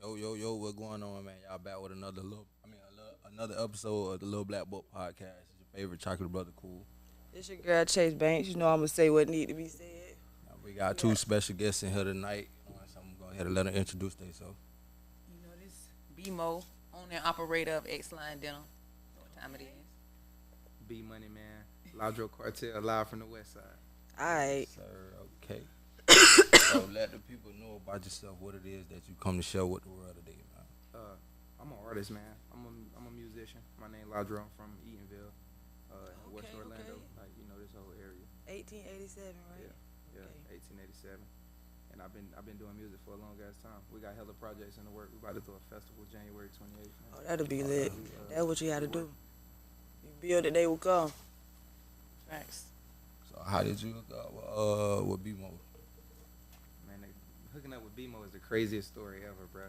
Yo, what's going on, man? Y'all back with another episode of the Little Black Book Podcast. It's your favorite chocolate brother, Cool. It's your girl Chase Banks. You know I'm gonna say what need to be said. Now, we got We two got, special guests in here tonight. So I'm going to go ahead and let them introduce themselves. This BMO, owner and operator of X Line Dental. Know what time it is? B Money Man, Ladro Cartel, live from the West Side. alright. Sir, okay. So let the people know about yourself, what it is that you come to share with the world today, man. I'm an artist, man. I'm a musician. My name Ladro. I'm from Eatonville, in West Okay, Orlando. okay. Like this whole area. 1887, right? Yeah, Okay. 1887. And I've been doing music for a long ass time. We got hella projects in the work. We about to throw a festival January 28th. Man. Oh, that'll be lit. That's what you gotta work. do. You build it, they will come. Facts. So how did you hook up with BMO? Man, hooking up with BMO is the craziest story ever, bro.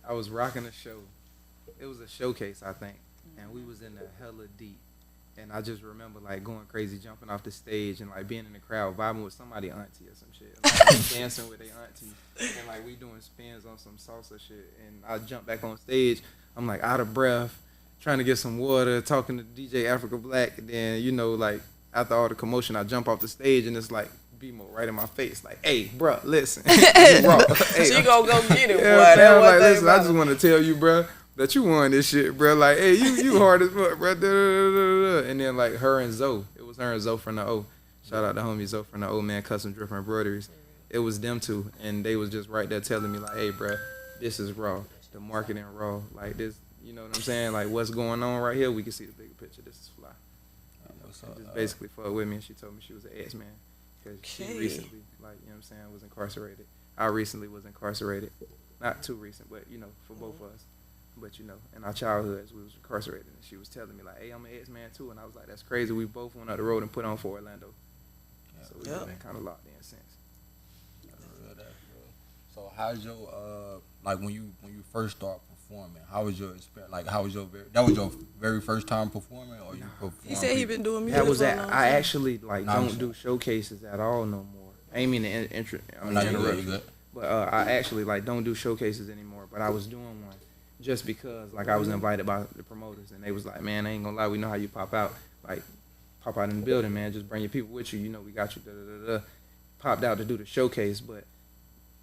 I was rocking a show. It was a showcase, I think, and we was in the hella deep. And I just remember like going crazy, jumping off the stage and like being in the crowd, vibing with somebody auntie or some shit, like, dancing with their auntie, and like we doing spins on some salsa shit. And I jump back on stage, I'm like out of breath, trying to get some water, talking to DJ Africa Black. And then like after all the commotion, I jump off the stage and it's like BMO right in my face, like, "Hey, bro, listen, you raw. Hey, She gonna go get it, boy. yeah, That's fam, one like, thing listen, I about just it. want to tell you, bro, that you won this shit, bro. Like, hey, you hard as fuck, bro. And then like her and Zoe, it was her and Zoe from the O. Shout out to homie Zoe from the O, man, Custom Drip Embroideries. It was them two, and they was just right there telling me like, "Hey, bro, this is raw. The marketing raw. Like this, you know what I'm saying? Like what's going on right here? We can see the bigger picture. This is fly." So, She just basically fucked with me, and she told me she was an ex-man because she Okay. recently, like, you know what I'm saying, was incarcerated. I recently was incarcerated. Not too recent, but, for both of us. But, in our childhoods, we was incarcerated, and she was telling me, like, "Hey, I'm an ex-man, too." And I was like, "That's crazy. We both went up the road and put on for Orlando." So we've Yep. been kind of locked in since. That's real. So how's your like when you first start performing? How was your experience? Like how was that was your very first time performing, or you performed? He said he been doing music That was for a that. long I time. actually, like, Nah, don't I'm do showcases at all no more. I ain't mean to No, you good, interrupt you good. But I actually like don't do showcases anymore. But I was doing one just because like I was invited by the promoters and they was like, "Man, I ain't gonna lie, we know how you pop out. Like pop out in the building, man. Just bring your people with you. We got you." Popped out to do the showcase, but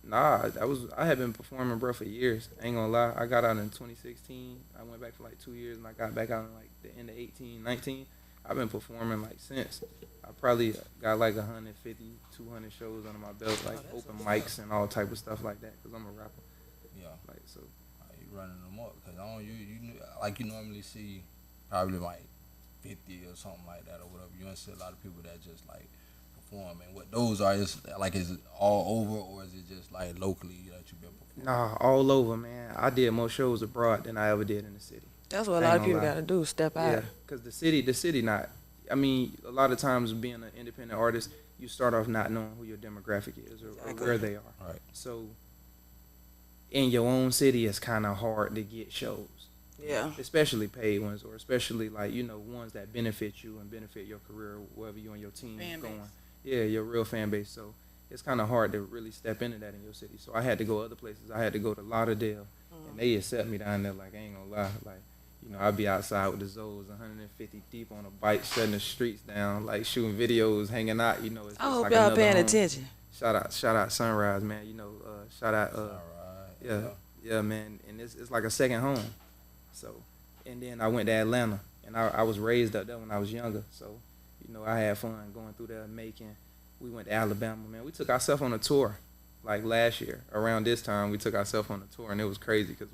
nah, I had been performing, bro, for years. I ain't gonna lie. I got out in 2016. I went back for like 2 years and I got back out in like the end of 18, 19. I've been performing like since. I probably got like 150, 200 shows under my belt, like that's open what's mics and all type of stuff like that. Cause I'm a rapper, Yeah. like so. You running them up because I don't like you normally see probably like 50 or something like that or whatever. You don't see a lot of people that just like perform. And what those are is like is it all over or is it just like locally that you've been performing? Nah, all over, man. I did more shows abroad than I ever did in the city. That's what a I lot ain't of people gonna lie. gotta do. Step out. Yeah, cause the city not. I mean, a lot of times being an independent artist, you start off not knowing who your demographic is or Exactly. where they are. Right. So in your own city, it's kind of hard to get shows, Yeah. especially paid ones, or especially like ones that benefit you and benefit your career, wherever you and your team Fan going. base. Yeah, your real fan base. So it's kind of hard to really step into that in your city. So I had to go other places. I had to go to Lauderdale, and they accept me down there. Like I ain't gonna lie, like. I'd be outside with the Zoes, 150 deep on a bike, shutting the streets down, like shooting videos, hanging out. It's I just hope like y'all another paying home. attention. Shout out Sunrise, man. Shout out, All right. yeah, man. And it's like a second home. So, and then I went to Atlanta, and I was raised up there when I was younger. So, I had fun going through there, Macon. We went to Alabama, man. We took ourselves on a tour, like last year. Around this time, we took ourselves on a tour, and it was crazy because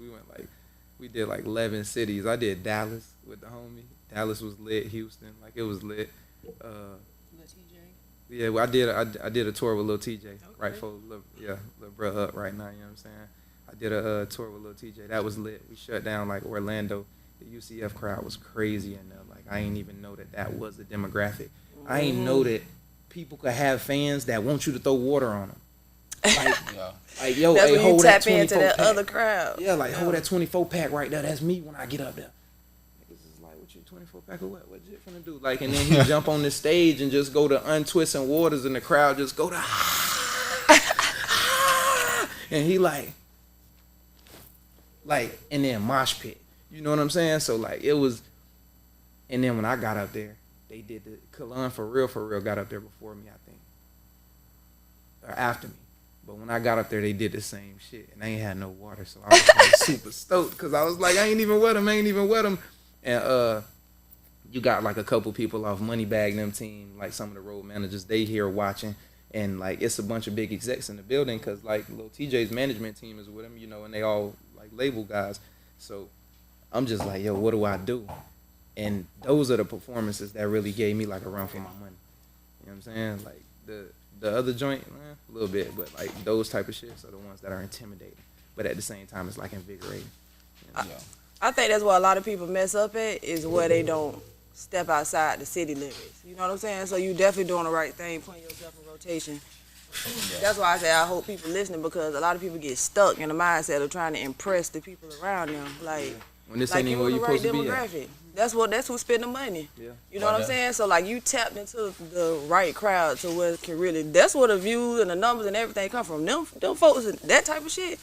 we did like 11 cities. I did Dallas with the homie. Dallas was lit. Houston, like it was lit. Lil TJ. Yeah, well, I did a tour with Lil TJ right for little bro up right now. You know what I'm saying? I did a tour with Lil TJ. That was lit. We shut down like Orlando. The UCF crowd was crazy in there. Like I ain't even know that was the demographic. I ain't know that people could have fans that want you to throw water on them. Like, Yeah. like yo, That's hey, when you hold that tap into 24 that pack. other crowd. Yeah, like hold that 24 pack right there. That's me when I get up there. Niggas is like, what you 24 pack of what? What you finna do? Like, and then he jump on the stage and just go to untwisting waters, and the crowd just go to and he like, like, and then mosh pit. You know what I'm saying? So like it was, and then when I got up there, they did the Kalon for real got up there before me, I think, or after me. But when I got up there, they did the same shit, and they ain't had no water, so I was like super stoked because I was like, I ain't even wet them, and you got like a couple people off Moneybag and them team, like some of the road managers, they here watching, and like it's a bunch of big execs in the building because like Lil TJ's management team is with him, you know, and they all like label guys. So I'm just like, yo, what do I do? And those are the performances that really gave me like a run for my money. You know what I'm saying? Like the other joint, a little bit, but like those type of shits are the ones that are intimidating. But at the same time, it's like invigorating. You know? I think that's where a lot of people mess up at is where they don't step outside the city limits. You know what I'm saying? So you definitely doing the right thing, putting yourself in rotation. That's why I say I hope people listening because a lot of people get stuck in the mindset of trying to impress the people around them. Like, when this like ain't even where you you're on the supposed right to be at. demographic. That's who spend the money. Yeah. You know what I'm saying? So like you tapped into the right crowd to where it can really. That's where the views and the numbers and everything come from. Them folks and that type of shit.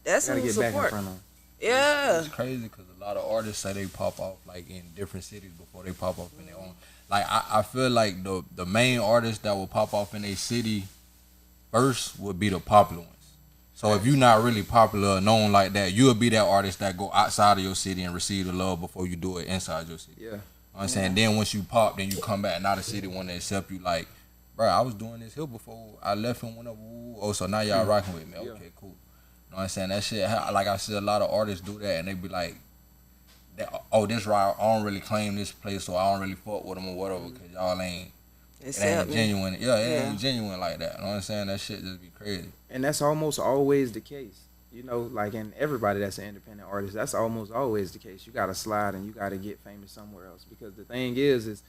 That's Gotta who get back in support. front of 'em. Yeah. It's crazy because a lot of artists say they pop off like in different cities before they pop off in their own. Like I feel like the main artists that will pop off in a city first would be the popular ones. So if you're not really popular or known like that, you'll be that artist that go outside of your city and receive the love before you do it inside your city. Yeah. You know what I'm saying? Then once you pop, then you come back and now the city want to accept you like, bro, I was doing this here before I left and went up. Oh, so now y'all rocking with me. Yeah. Okay, cool. You know what I'm saying? That shit, like I see a lot of artists do that and they be like, oh, this right, I don't really claim this place, so I don't really fuck with them or whatever, because y'all ain't, it ain't genuine. Yeah, it ain't genuine like that. You know what I'm saying? That shit just be crazy. And that's almost always the case. You know, like in everybody that's an independent artist, that's almost always the case. You got to slide and you got to get famous somewhere else. Because the thing is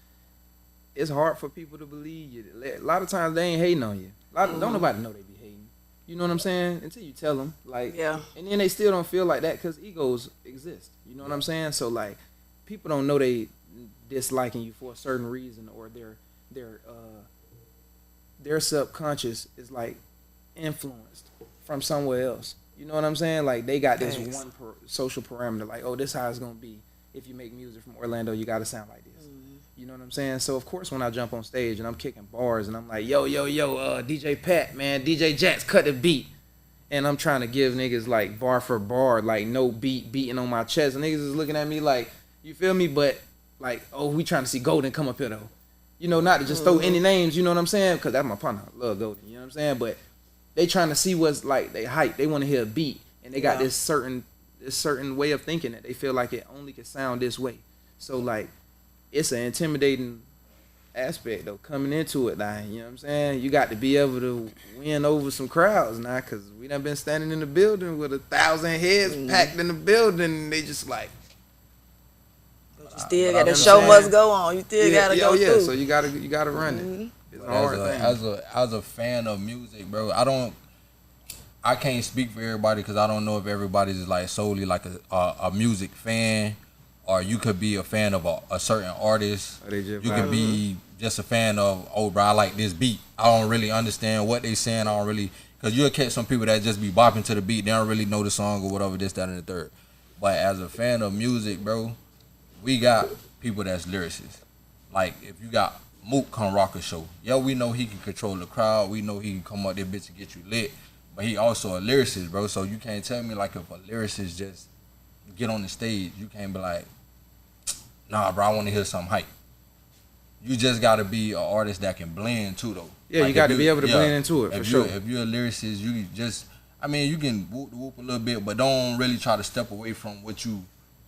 it's hard for people to believe you. A lot of times they ain't hating on you. Don't nobody know they be hating. You know what I'm saying? Until you tell them. Like, Yeah. And then they still don't feel like that because egos exist. You know what I'm saying? So, like, people don't know they disliking you for a certain reason or their subconscious is, like, influenced from somewhere else. You know what I'm saying? Like, they got this one social parameter, like, oh, this how it's going to be. If you make music from Orlando, you got to sound like this. You know what I'm saying? So, of course, when I jump on stage and I'm kicking bars and I'm like, yo, DJ Pat, man, DJ Jax, cut the beat. And I'm trying to give niggas, like, bar for bar, like, no beat beating on my chest. And niggas is looking at me like, you feel me? But, like, oh, we trying to see Golden come up here, though. You know, not to just throw any names, you know what I'm saying? Because that's my partner. I love Golden, you know what I'm saying? But they trying to see what's, like, they hype. They want to hear a beat. And they got this certain way of thinking that they feel like it only can sound this way. So, like, it's an intimidating aspect, though, coming into it now. You know what I'm saying? You got to be able to win over some crowds now, because we done been standing in the building with 1,000 heads packed in the building, and they just like... But you still got the show must go on. You still gotta go through. So you gotta run it. It's a hard thing. As a fan of music, bro, I can't speak for everybody because I don't know if everybody's like solely like a music fan, or you could be a fan of a certain artist. You could be just a fan of, oh, bro, I like this beat. I don't really understand what they saying. I don't really, because you'll catch some people that just be bopping to the beat. They don't really know the song or whatever, this, that, and the third. But as a fan of music, bro, we got people that's lyricists. Like, if you got Mook come rock a show, yo, we know he can control the crowd. We know he can come up there, bitch, and get you lit. But he also a lyricist, bro. So you can't tell me, like, if a lyricist just get on the stage, you can't be like, nah, bro, I want to hear some hype. You just got to be an artist that can blend, too, though. Yeah, like, you got to be able to blend into it, for sure. If you're a lyricist, you just, I mean, you can whoop a little bit, but don't really try to step away from what you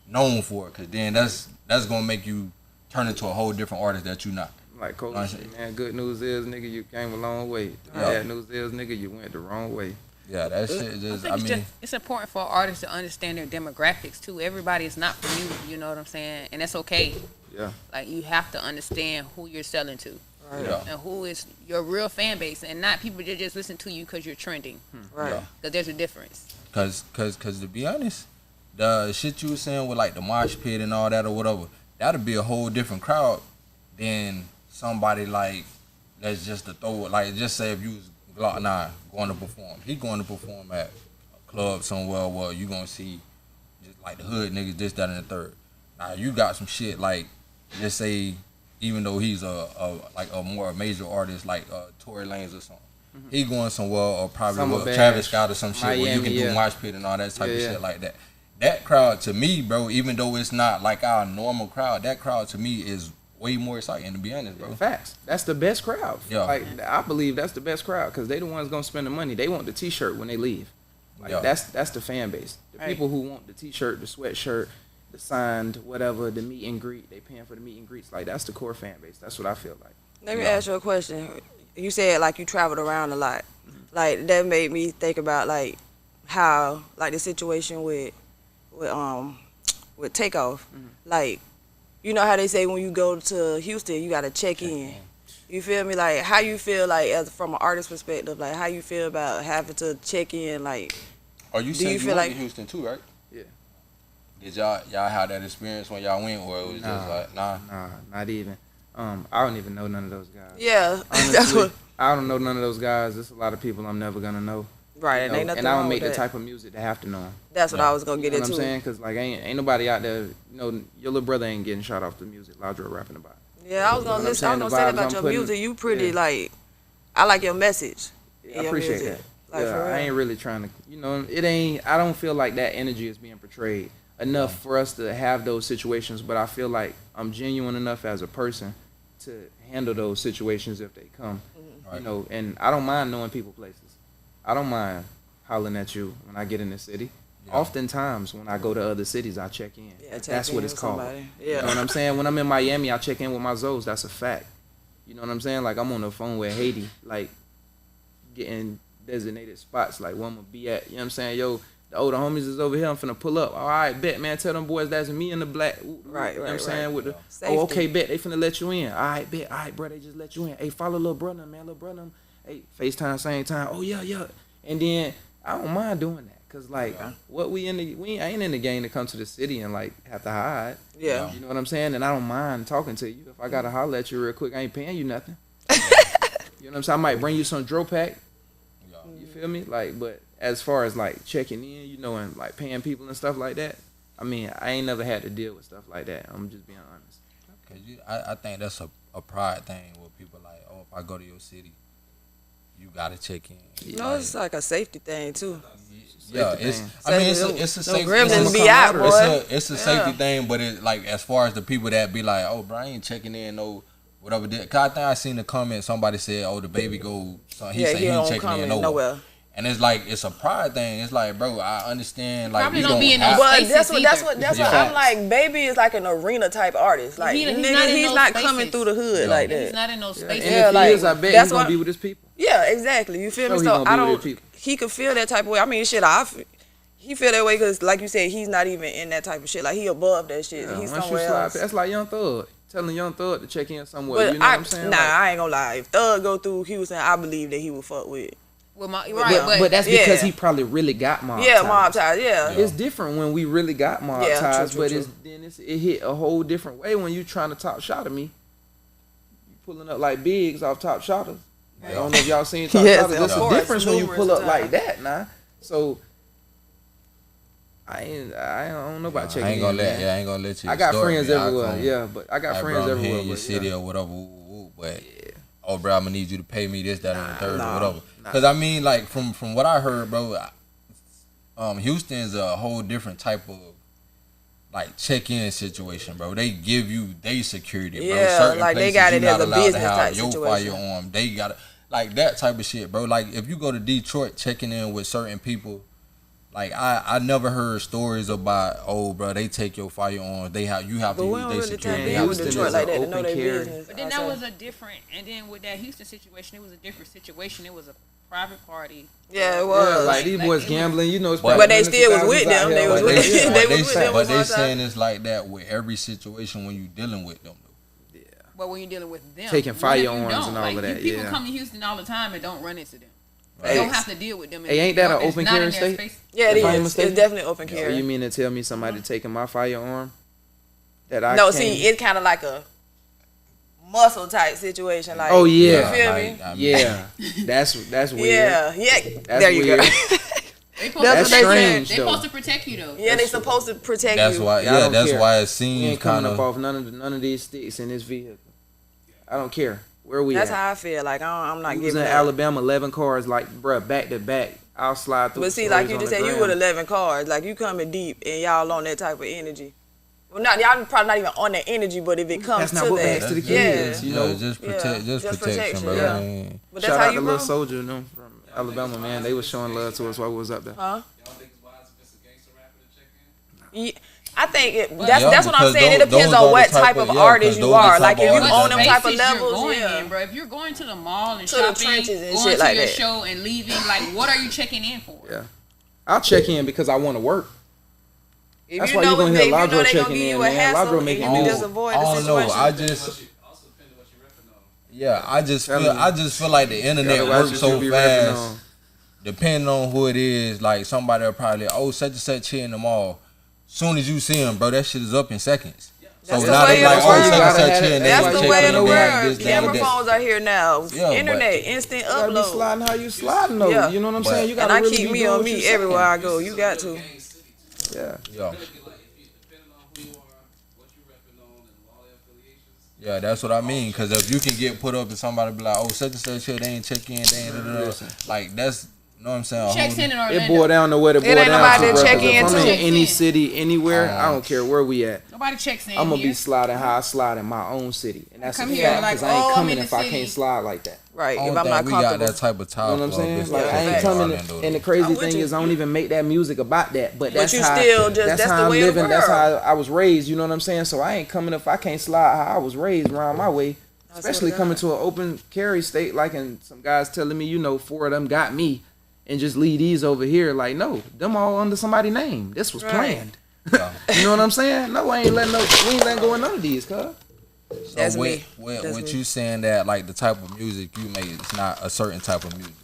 known for, because then that's going to make you turn into a whole different artist that you not. Like Coach said, man, good news is, nigga, you came a long way. Bad news is, nigga, you went the wrong way. Yeah, that shit just, I mean. It's important for artists to understand their demographics, too. Everybody is not for you know what I'm saying? And that's okay. Yeah. Like, you have to understand who you're selling to. Right. Yeah. And who is your real fan base, and not people that just listen to you because you're trending. Right. Because there's a difference. Cause to be honest, the shit you were saying with like the mosh pit and all that or whatever, that'd be a whole different crowd than somebody like, let's just throw it, like, just say if you was Glock 9 going to perform. He going to perform at club somewhere where you gonna see just like the hood niggas, this, that, and the third. Now you got some shit like, just say, even though he's a more major artist like Tory Lanez or something, he going somewhere or probably Summer with Bash, Travis Scott or some shit where you Miami, can do yeah. mosh pit and all that type of Yeah. shit like that. That crowd to me, bro, even though it's not like our normal crowd, that crowd to me is way more exciting, to be honest, bro. Facts. That's the best crowd. Yeah. Like I believe that's the best crowd because they the ones gonna spend the money. They want the T-shirt when they leave. Like Yeah. that's the fan base. The Right. people who want the T-shirt, the sweatshirt, the signed whatever, the meet and greet. They paying for the meet and greets. Like that's the core fan base. That's what I feel like. Let me Yeah. ask you a question. You said like you traveled around a lot. Like that made me think about like how like the situation with Takeoff. Like, you know how they say when you go to Houston you gotta check in. You feel me? Like how you feel like as from an artist perspective, like how you feel about having to check in, like Or you Do said you you feel went like- to Houston too, right? Yeah. Did y'all have that experience when y'all went, or it was just Nah. like, nah? Nah, not even. I don't even know none of those guys. yeah, that's Honestly, what I don't know none of those guys. There's a lot of people I'm never gonna know. right. You And know, ain't nothing and I wrong don't make with the that. type of music to have to know 'em. That's what Yeah. I was gonna You get know what I'm into. saying? Cause like ain't nobody out there. You know, your little brother ain't getting shot off the music. Ladro rapping about. Yeah, I was You know gonna what I'm listen. I saying? was The gonna say vibes about I'm your putting- music. You pretty yeah. like, I like your message. in I your appreciate music. that. Like Yeah, for real. I ain't really trying to. You know, it ain't. I don't feel like that energy is being portrayed enough for us to have those situations. But I feel like I'm genuine enough as a person to handle those situations if they come. Right. You know, and I don't mind knowing people places. I don't mind hollering at you when I get in the city. Yeah. Oftentimes when I go to other cities, I check in. Yeah, check That's in what it's with called. somebody. You know what Yeah. I'm saying? When I'm in Miami, I check in with my Zoes. That's a fact. You know what I'm saying? Like I'm on the phone with Haiti, like getting designated spots, like where I'm gonna be at. You know what I'm saying? Yo, the older homies is over here. I'm finna pull up. All right, bet, man. Tell them boys that's me in the black. Right, You know what I'm right, saying? right. With the Safety. oh, okay, bet they finna let you in. All right, bet. All right, bro, they just let you in. Hey, follow little brother, man. Little brother. Hey, FaceTime same time. Oh yeah, yeah. And then I don't mind doing that. Cause like what we ain't in the game to come to the city and like have to hide. Yeah. You know what I'm saying? And I don't mind talking to you. If I gotta holler at you real quick, I ain't paying you nothing. You know what I'm saying? I might bring you some Dro Pack. Yeah. You feel me? Like, but as far as like checking in, you know, and like paying people and stuff like that, I mean, I ain't never had to deal with stuff like that. I'm just being honest. Cause I think that's a pride thing where people like, oh, if I go to your city, you gotta check in. No, it's like a safety thing too. Yeah, safety it's. thing. I mean, Safety- it's a no safety. gremlins it's be out, camaraderie. boy. It's a safety Yeah. thing, but it like as far as the people that be like, oh, bro, I ain't checking in no whatever. Cause I think I seen the comment somebody said, oh, the baby go. So he Yeah, said he he ain't don't checking come in in nowhere. nowhere. And it's like it's a pride thing. It's like, bro, I understand. Like Probably we don't be in no have- spaces But that's either. what Yeah. I'm like. Baby is like an arena type artist. Like He's nigga, not in he's those not spaces. coming through the hood Yeah. like He's that. not in those And spaces. Yeah, if like, he is, I bet that's he's gonna what- be with his people. Yeah, exactly. You feel So me? he So gonna be I with don't. his people. He could feel that type of way. I mean, shit. He feel that way because, like you said, he's not even in that type of shit. Like he above that shit. Yeah, He's once you somewhere slide, else. that's like Young Thug telling Young Thug to check in somewhere. But You know what I'm saying? nah, Like, I ain't gonna lie. If Thug go through Houston, I believe that he would fuck with. With my, But- right, but that's because yeah. he probably really got mob Yeah, ties. mob ties. Yeah. It's different when we really got mob Yeah, true, ties, true, but true. it hit a whole different way when you trying to top shot at me. You pulling up like bigs off top shotters. I don't know if y'all seen top Yes, shotters. of There's a course, difference when you numerous pull up times. like that, nah. So I don't know about checking I ain't gonna in, let. man. Yeah, I ain't gonna let you. I got extort friends me. I everywhere, come- yeah, but I got like, friends bro, I'm here everywhere. in your But, city yeah. or whatever. But oh, bro, I'm gonna need you to pay me this, that, and the third nah, or whatever. nah. Because I mean, like from what I heard, bro, Houston's a whole different type of like check-in situation, bro. They give you they security, bro. Yeah, Certain like, they places got you it as not a allowed to business have type your situation. firearm. They got it like that type of shit, bro. Like if you go to Detroit, checking in with certain people. Like I never heard stories about bro, they take your firearms. You have But to we use don't their really security. tap They in have with to Houston Detroit is like an that to know open their carry. business. But then that outside. was a different, and then with that Houston situation, it was a different situation. It was a private party. Yeah, it Yeah, was. like these Like, boys it was- gambling, you know. It's But probably they still was hundreds of with them. thousands They out was here. with But them. they, They but was they, with say, them but one they time. saying it's like that with every situation when you dealing with them. Though. But when you're dealing with them, Taking what if you firearms don't? and all Like, of that, People yeah. come to Houston all the time and don't run into them. Right. You don't have to deal with them. Hey, ain't that an It's open not in carry their state? space. Yeah, it If I'm is. mistaken? It's definitely open So carry. you mean to tell me somebody taking my firearm that I No, can't- see, it's kind of like a muscle type situation. Like, Oh, yeah. you feel like, me? I mean, Yeah, that's weird. Yeah, yeah. That's There you weird. go. They supposed That's what they strange They though. supposed to protect you though. Yeah, they supposed to protect That's you. why. Yeah, I Yeah, don't that's care. why it We seems ain't coming kind up of. off none of these sticks in this vehicle. I don't care where we That's at. how I feel. Like I'm not We was giving in up. Alabama, 11 cars, like bruh, back to back. I'll slide through. But the see, like stories you on just the said, you gram. with 11 cars. Like you coming deep, and y'all on that type of energy. Well, not y'all probably not even on that energy, but if it comes That's not to what that, makes to the yeah. kids, you know. just Yeah, protect, just just protection, protection, bro. yeah. I mean, But that's Shout how out you to roll. Little Soldier, them from Alabama, man. They was showing love to us while we was up there. Huh? Y'all think it's wise if it's a gangster rapper to check in? Yeah, I think that's Yeah, that's what I'm because saying. It those depends are on the what type type of- of yeah, artist because you those are are. the Like type if of you artists on them that- type of Spaces levels, you're going yeah. in, bro. If you're going to the mall and To the shopping, trenches and going shit to like your that. show and leaving, like what are you checking in for? Yeah. I'll check in because I want to work. If That's you why know you gonna if hear they, if you Ladro know they gonna checking give in, you a man. hassle, Ladro and making you can moves. just avoid I the don't know. situation. I just, Also depending what you're rapping on. yeah, Telling you. I just feel like the internet Gotta watch works what so you be rapping fast. on. Depending on who it is, like somebody will probably, oh, such and such here in the mall. Soon as you see them, bro, that shit is up in seconds. So That's the now way they of like, the oh, world. such and such here, and they That's gonna the check way in of the and world. this, that, Camera and that. phones are here now. Yeah, but- Internet, instant You gotta be upload. sliding how you sliding though. Yeah. You know what I'm But- saying? You And gotta I really keep be me doing on what me you saying. everywhere I go. You got to. Yeah. Yo, Depending on who you are, what you rapping on, and all the affiliations. yeah, that's what I mean. Cause if you can get put up and somebody be like, oh, such and such here, they ain't check in, they ain't Listen. like that's, you know what I'm saying? Checks in It Orlando. boiled down to what it boiled ain't down nobody to, that bro. check 'Cause if in I'm too. in any city, anywhere, I don't care where we at. Nobody checks in. I'm gonna here. be sliding how I slide in my own city, and that's a Come fact. here, Because like, I ain't oh, I'm coming in the if I city. can't slide like that. Right. I If don't I'm not think we got comfortable. that type of You talk. know what I'm saying? Like I ain't facts. coming, and the crazy I'm with thing you. is I don't even make that music about that. But that's you how, still just- that's how the I'm way of the living. That's how world. I was raised. You know what I'm saying? So I ain't coming if I can't slide how I was raised around my way. Especially what I coming got. to an open carry state, like, and some guys telling me, 4 of them got me, and just leave these over here. Like, no, them all under somebody's name. This was Right. planned. Yeah. You know what I'm saying? No, we ain't letting go of none of these, cuz. So That's with, me. with, That's with me. you saying that, like the type of music you make, it's not a certain type of music.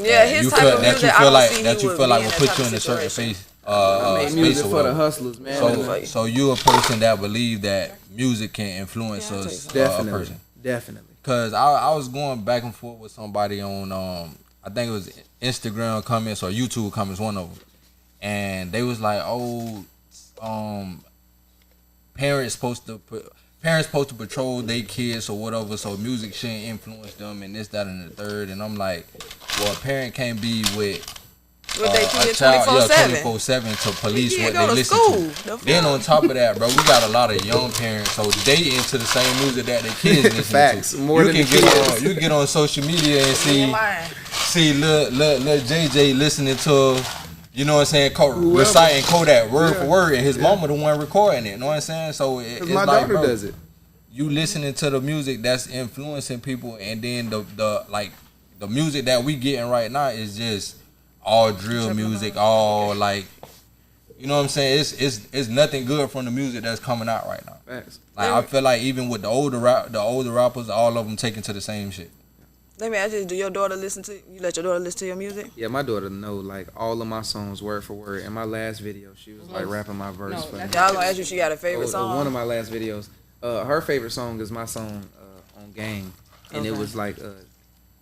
Yeah, his you type feel, of that music, you I feel don't like see that he you would feel be like in will that put type you of in a certain situation. space. I make Space music or for the whatever. hustlers, man. So you a person that believe that music can influence Yeah, I'll us, take that. a Definitely, person. definitely. Cause I was going back and forth with somebody on I think it was Instagram comments or YouTube comments, one of them, and they was like, oh, parents supposed to patrol their kids or whatever, so music shouldn't influence them and this, that, and the third. And I'm like, well, a parent can't be with With their a kid child, 24/7. 24/7 to police Yeah, what go they to listen school. to. The Then fuck? on top of that, bro, we got a lot of young parents, so they into the same music that their kids listen Facts, to. more you than can the get kids. on, you get on social media and Lying. see lil JJ listening to, you know what I'm saying, reciting Kodak word for word, and his mama the one recording it. You know what I'm saying? So it's Cause my like, daughter bro, does it. you listening to the music that's influencing people, and then the music that we getting right now is just all drill music, all like, you know what I'm saying? It's nothing good from the music that's coming out right now. Facts. Like I feel like even with the older rappers, all of them taking to the same shit. Let me ask you, do your daughter listen to you? Let your daughter listen to your music? Yeah, my daughter know like all of my songs word for word. In my last video, she was like rapping my verse No, for me. that's- Y'all gonna ask you, she got a favorite song? One of my last videos, her favorite song is my song on Gang, and it Okay. was like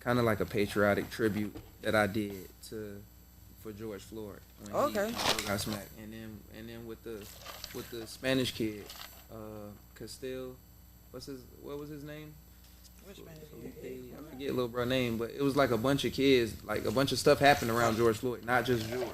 kind of like a patriotic tribute that I did for George Floyd when Okay. he got smacked, and then with the Spanish kid, Castile, what was his name? Which man? I forget little bro name, but it was like a bunch of kids, like a bunch of stuff happened around George Floyd, not just George.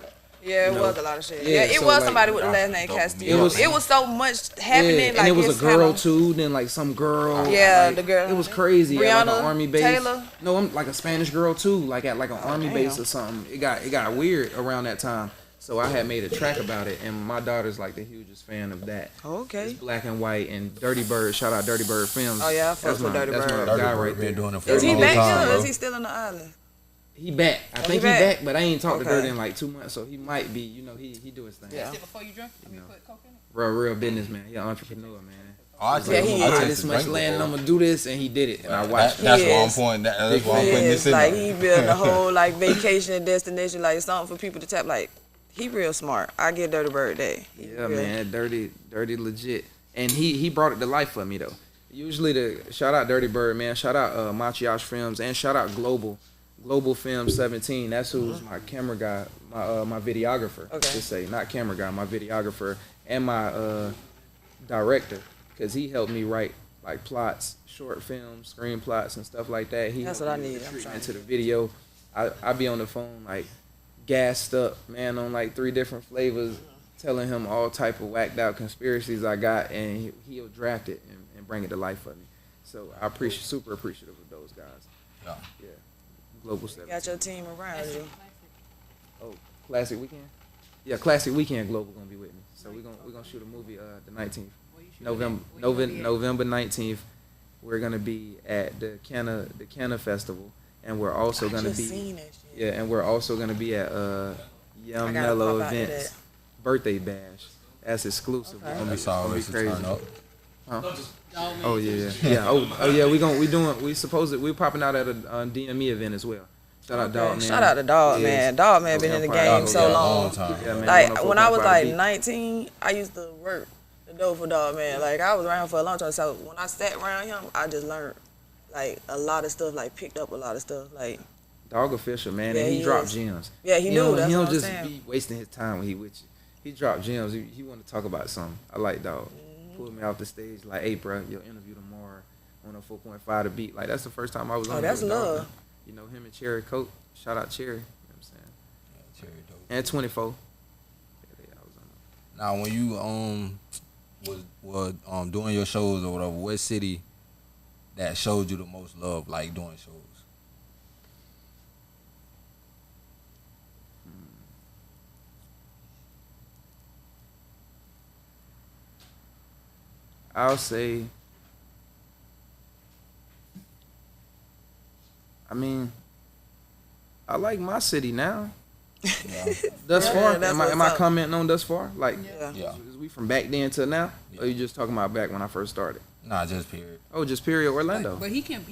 Yeah, it You know? was a lot of shit. Yeah, Yeah, it so, was like, somebody with the last name Castillo. It was- It was so much happening. Yeah, like and it was a it's girl kinda, too. Then like some girl. Yeah, like, the girl. It was crazy. At like Breonna an army base. Taylor? No, I'm like a Spanish girl too. Like at like an army damn. base or something. It got weird around that time. So I had made a track about it, and my daughter's like the hugest fan of that. Okay. It's Black and White and Dirty Bird. Shout out Dirty Bird Films. Oh, yeah, I fuck with Dirty that's Bird. my Dirty guy Bird right been there. doing it for Is a he long back time, here or bro. is he still on the island? He back. I he think he back? back, but I ain't talked to Okay. Dirty in like 2 months, so he might be. He do his thing. Yeah. That's it before you drink. You put coke in it. Real businessman. He an entrepreneur, man. Oh, I Yeah, take- he I is. take This the much drink land, and before. I'm gonna do this, and he did it, and I watched it. That's He why I'm is. pointing. That's why I'm He putting this is, in like there. he building a whole like vacation destination, like something for people to tap. Like he real smart. I get Dirty Bird Day. He Yeah, real- man, dirty legit. And he brought it to life for me though. Usually shout out Dirty Bird, man. Shout out Machiash Films and shout out Global Global Film 17. That's who's my camera guy, my videographer. Okay. To say, not camera guy, my videographer and my director, because he helped me write like plots, short films, screen plots, and stuff like that. He That's helped what I me need. with the I'm treatment trying. to the video. I be on the phone like gassed up, man, on like 3 different flavors, telling him all type of whacked out conspiracies I got, and he'll draft it and bring it to life for me. So I appreciate, super appreciative of those guys. Yeah. Yeah. Global 7. Got your team around you. Oh, Classic Weekend? Yeah, Classic Weekend Global gonna be with me. So we're gonna shoot a movie the 19th. November 19th. We're gonna be at the Canna Festival, and we're also gonna just be seen that shit. yeah, and we're also gonna be at Young I gotta Mellow pop out to Events that. birthday bash. That's exclusive. Okay. Gonna That's be always to crazy. turn up. Huh? Oh yeah. Oh yeah. We popping out at a DME event as well. Shout out Dog Man. Shout out to Dog Yes. Man. Dog Man been in the Empire. game so Yeah, long. time. Yeah, man, Like when I was 104.5 like beat. 19, I used to work the dope for Dog Man. Like I was around for a long time. So when I sat around him, I just learned like a lot of stuff. Like picked up a lot of stuff. Like Dog official, man, Yeah, and he he dropped is. gems. yeah, he do. That's he what don't I'm just saying. be wasting his time when he with you. He dropped gems. He want to talk about something. I like Dog. Mm-hmm. Pulled me off the stage like, hey, bro, your interview tomorrow on a 4.5 to beat. Like that's the first time I was on. Oh, there that's with Dog, love. man. You know him and Cherry Coat. Shout out Cherry. You know what I'm saying? Yeah, cherry dope. And 24. Yeah, I was on Now, when you was doing your shows or whatever, what city that showed you the most love, like doing shows? I'll say, I mean, I like my city now. Yeah. Thus Yeah, far, that's am I what's up. commenting on thus far? Like, Yeah. Yeah. is we from back then to now? Or Yeah. you just talking about back when I first started? Nah, just period. Oh, just period Orlando. But he can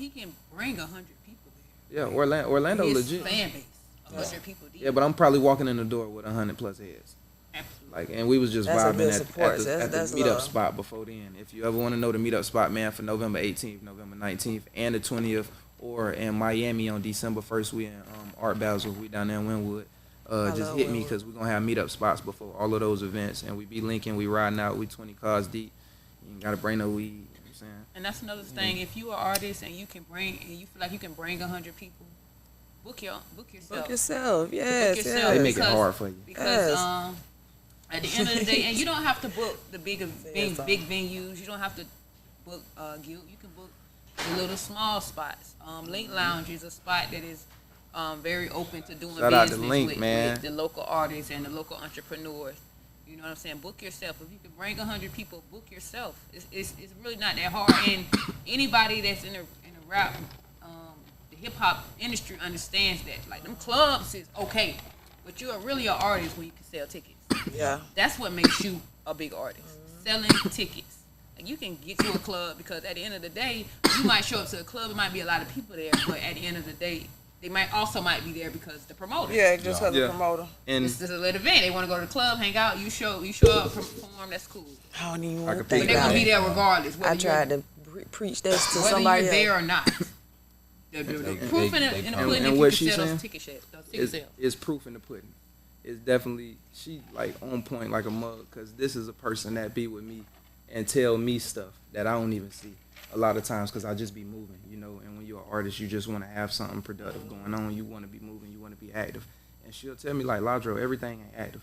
bring 100 people there. Yeah, Orlando His legit. fan base, 100 people deep. Yeah, but I'm probably walking in the door with 100 plus heads. Absolutely. Like, and we was just That's a vibing good at support. the That's meetup love. spot before then. If you ever want to know the meetup spot, man, for November 18th, November 19th, and the 20th, or in Miami on December 1st, we in Art Basel. We down there in Wynwood. Just love hit me Wynwood. because we're going to have meetup spots before all of those events. And we be linking, we riding out, we 20 cars deep. You ain't got to bring no weed. You know what I'm saying? And that's another thing. If you are an artist and you can bring, and you feel like you can bring 100 people, book yourself. Book yourself. Yes. yourself. yes. They make it Because- hard for you. Because Yes. at the end of the day, and you don't have to book the big Yes, big venues. You don't have to book Guild. You can book the little small spots. Link Lounge is a spot that is very open to doing Shout out to business Link, with, man. with the local artists and the local entrepreneurs. You know what I'm saying? Book yourself. If you can bring 100 people, book yourself. It's really not that hard. And anybody that's in a rap, the hip hop industry understands that. Like them clubs is okay, but you are really an artist when you can sell tickets. Yeah. That's what makes you a big artist. Selling tickets. Like you can get to a club because at the end of the day, you might show up to a club. It might be a lot of people there, but at the end of the day, they might be there because the promoter. Yeah, just because Yeah. the promoter. And This is a little event. They want to go to the club, hang out. You show up, perform. That's cool. I don't even I want can to But think they're about gonna be it. there regardless. I tried to preach this to whether somebody you're there else. or not. The proof in the they- pudding and if what you she can sell saying those ticket sales. is proof in the pudding. It's definitely, she like on point like a mug, because this is a person that be with me and tell me stuff that I don't even see a lot of times because I just be moving, you know. And when you're an artist, you just want to have something productive going on. You want to be moving, you want to be active. And she'll tell me like, Ladro, everything ain't active.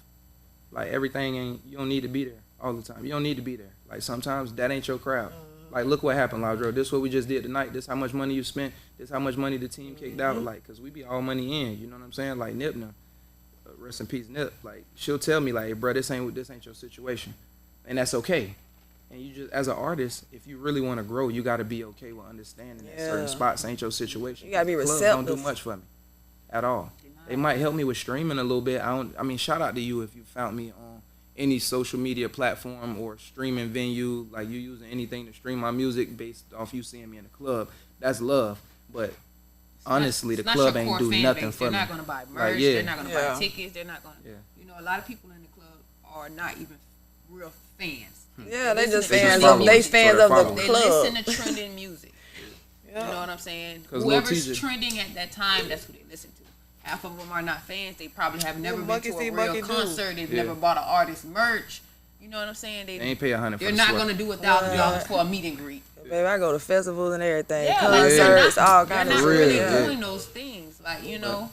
Like everything ain't, you don't need to be there all the time. You don't need to be there. Like sometimes that ain't your crowd. Like look what happened, Ladro. This what we just did tonight. This how much money you spent. This how much money the team kicked out. Like, cause we be all money in. You know what I'm saying? Like Nipna, rest in peace, Nip. Like she'll tell me like, hey, bro, this ain't your situation, and that's okay. And you just, as an artist, if you really want to grow, you got to be okay with understanding that certain Yeah. spots ain't your situation. You gotta be Clubs don't do receptive. much for me, at all. They might help me with streaming a little bit. I mean, shout out to you if you found me on any social media platform or streaming venue, like you using anything to stream my music based off you seeing me in the club. That's love. But honestly, It's the not club your ain't core do fan nothing base. for They're me. not gonna buy merch. Like, yeah. They're not gonna Yeah. buy tickets. They're not gonna. Yeah. You know, a lot of people in the club are not even real fans. Yeah, they just They fans just of they followers. fans So of they're the They club. listen to trending music. You know what I'm saying? 'Cause Lil Whoever's TJ trending at that time, that's who they listen to. Half of them are not fans. They probably have never been Bucky to see, a real Bucky do. concert. They've Yeah. never bought an artist merch. You know what I'm saying? They ain't pay $100 for They're the not sweater. gonna do $1,000 for a meet and greet. Baby, I go to festivals and everything, Yeah, like, concerts, they're not, all they're kinds not of real, really shit. yeah. doing those things. Like, you know,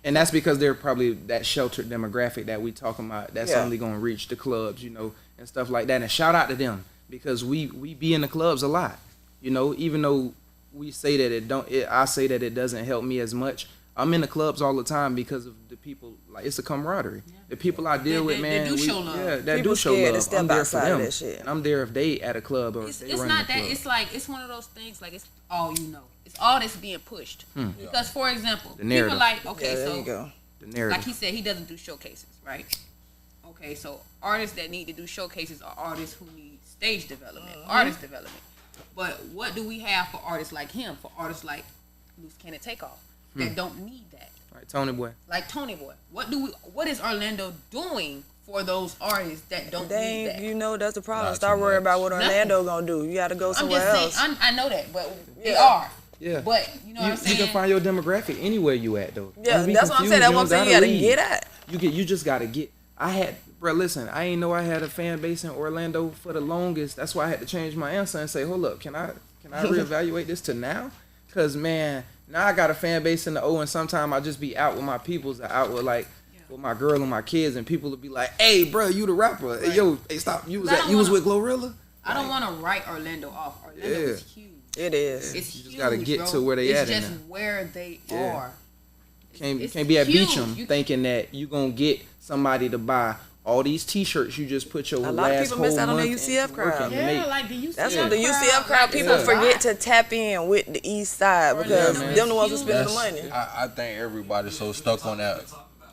And that's because they're probably that sheltered demographic that we talking about. That's Yeah. only gonna reach the clubs, you know, and stuff like that. And shout out to them because we be in the clubs a lot, you know. Even though we say that I say that it doesn't help me as much. I'm in the clubs all the time because of the people. Like, it's a camaraderie. The people I deal with, They man. do show love. Yeah, that People do show scared to love. step I'm there for outside of them, that shit. and I'm there if they at a club or it's they not run that. the club. It's like, it's one of those things, like, it's all you know. It's all that's being pushed. Because, for example, The people narrative. like, Yeah, okay, there so, you go. The narrative. like he said, he doesn't do showcases, right? Okay, so artists that need to do showcases are artists who need stage development, artist development. But what do we have for artists like him, for artists like Loose Cannon Takeoff, that don't need that? Right, Tony Boy. Like Tony Boy. What is Orlando doing for those artists that don't They need ain't, that? you know, that's the problem. Not Start too worrying much. about what Orlando gonna do. You got to go I'm somewhere just saying, else. I know that, but they Yeah. are. Yeah. But, you know what I'm You saying? can find your demographic anywhere you at though. Yeah, Don't be that's what I'm confused. saying. That's what I'm don't saying. You gotta leave. get at. You just gotta get. Bro, listen, I ain't know I had a fan base in Orlando for the longest. That's why I had to change my answer and say, hold up, can I reevaluate this to now? Cause man, now I got a fan base in the O, and sometimes I just be out with my peoples, or out with like with my girl and my kids, and people will be like, hey, bro, you the rapper? Hey, yo, hey, stop. You was I don't you was wanna- with Glorilla? I don't want to write Orlando off. Orlando is huge. It is. It's You just huge, gotta get bro. to where they it's at in just there. where they Yeah. are. Can't It's be at huge. Beecham You- thinking that you gonna get somebody to buy all these T-shirts. You just put your A lot of last people miss whole out on their month UCF into working crowd. to make- Yeah, like the UCF That's what the UCF crowd, people it's a forget lot. to tap in with the East Side because man. them the ones who Huge. spend the That's- money. I think everybody's so stuck on that.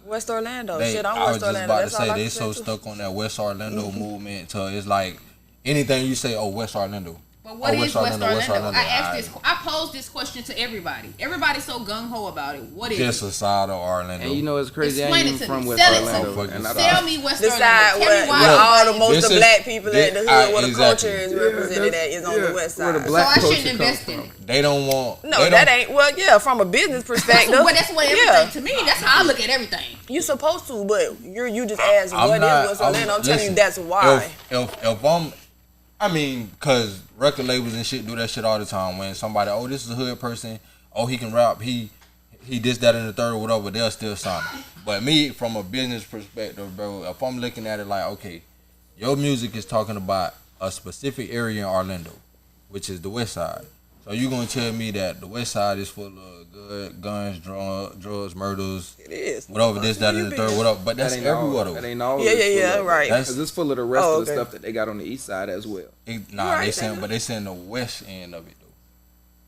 West Orlando. They, Shit, I'm I was West just Orlando. about to That's all say I they can so say, too. stuck on that West Orlando movement. So it's like anything you say, oh, West Orlando. But what Oh, is West Orlando? I asked Alright. this. I posed this question to everybody. Everybody's so gung ho about it. What is Just it? a side of Orlando. And you know it's crazy. I ain't Explain even it to from me. West Sell it to Orlando. me. And I Tell don't- me West The Orlando. side Tell me where why. all the most This of is- black people at the hood where the exactly. culture is represented that's- at is on the west where the side. black So I culture shouldn't come invest in from. it. They don't want. No, they that don't- ain't. Well, yeah, from a business perspective. But that's what everything Yeah. to me. That's how I look at everything. You supposed to, but you just asked I'm what not- is West Orlando. I'm telling you listen, that's why. If I'm, I mean, cause record labels and shit do that shit all the time. When somebody, oh, this is a hood person, oh, he can rap, he this, that, and the third, whatever, they'll still sign him. But me, from a business perspective, bro, if I'm looking at it like, okay, your music is talking about a specific area in Orlando, which is the West Side. So you gonna tell me that the West Side is full of guns, drugs, murders, It is. whatever, this, that, and the third, whatever. But that's That ain't everywhere all. though. That ain't all. Yeah, it's yeah, full yeah, of. right. That's- Cause it's full of the rest Oh, of the okay. stuff that they got on the east side as well. Nah, right, they saying, then. but they saying the west end of it though.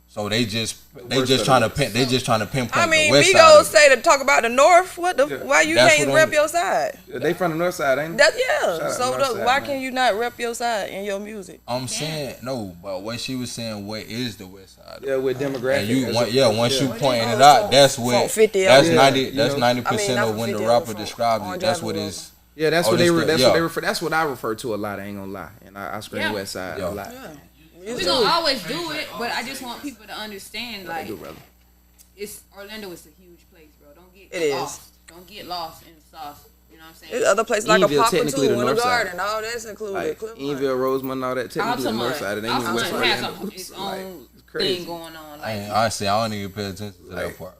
So they just worst of trying to the pin, they just trying to pinpoint I mean, the west side. Migos of it. say to talk about the North. What the? Yeah. Why you That's can't what rep I'm- your side? They from the north side, ain't they? That Shout yeah. out So North Side, why man. can you not rep your side in your music? I'm saying no, but what she was saying, what is the west side? Yeah, with demographic. And you, as once a- you pointing Oh, it out, from- that's from what 50 that's Yeah, 90. you That's know. 90% not of when from the 50 rapper from describes it. Orange That's Avenue what Road. is. Yeah, that's Oh, what they this were. the- That's yeah. what they refer. That's what I refer to a lot. I ain't gonna lie, and I scream Yeah. West Side Yeah. a lot. Yeah. We're gonna always do it, but I just want people to understand, I like, do, brother. it's Orlando is a huge place, bro. Don't get It is. lost. Don't get lost in the sauce. You know what I'm saying? There's other places like a Evil, Papa technically the too, in the north side. garden. All that's included. Like Clipmont. Enville, Rosemont, all that. Technically the Altamont. north side. It ain't even Altamont West has Orlando. its Like, own it's crazy. thing going on. I Like, ain't, honestly, I don't even pay attention to that Like- part.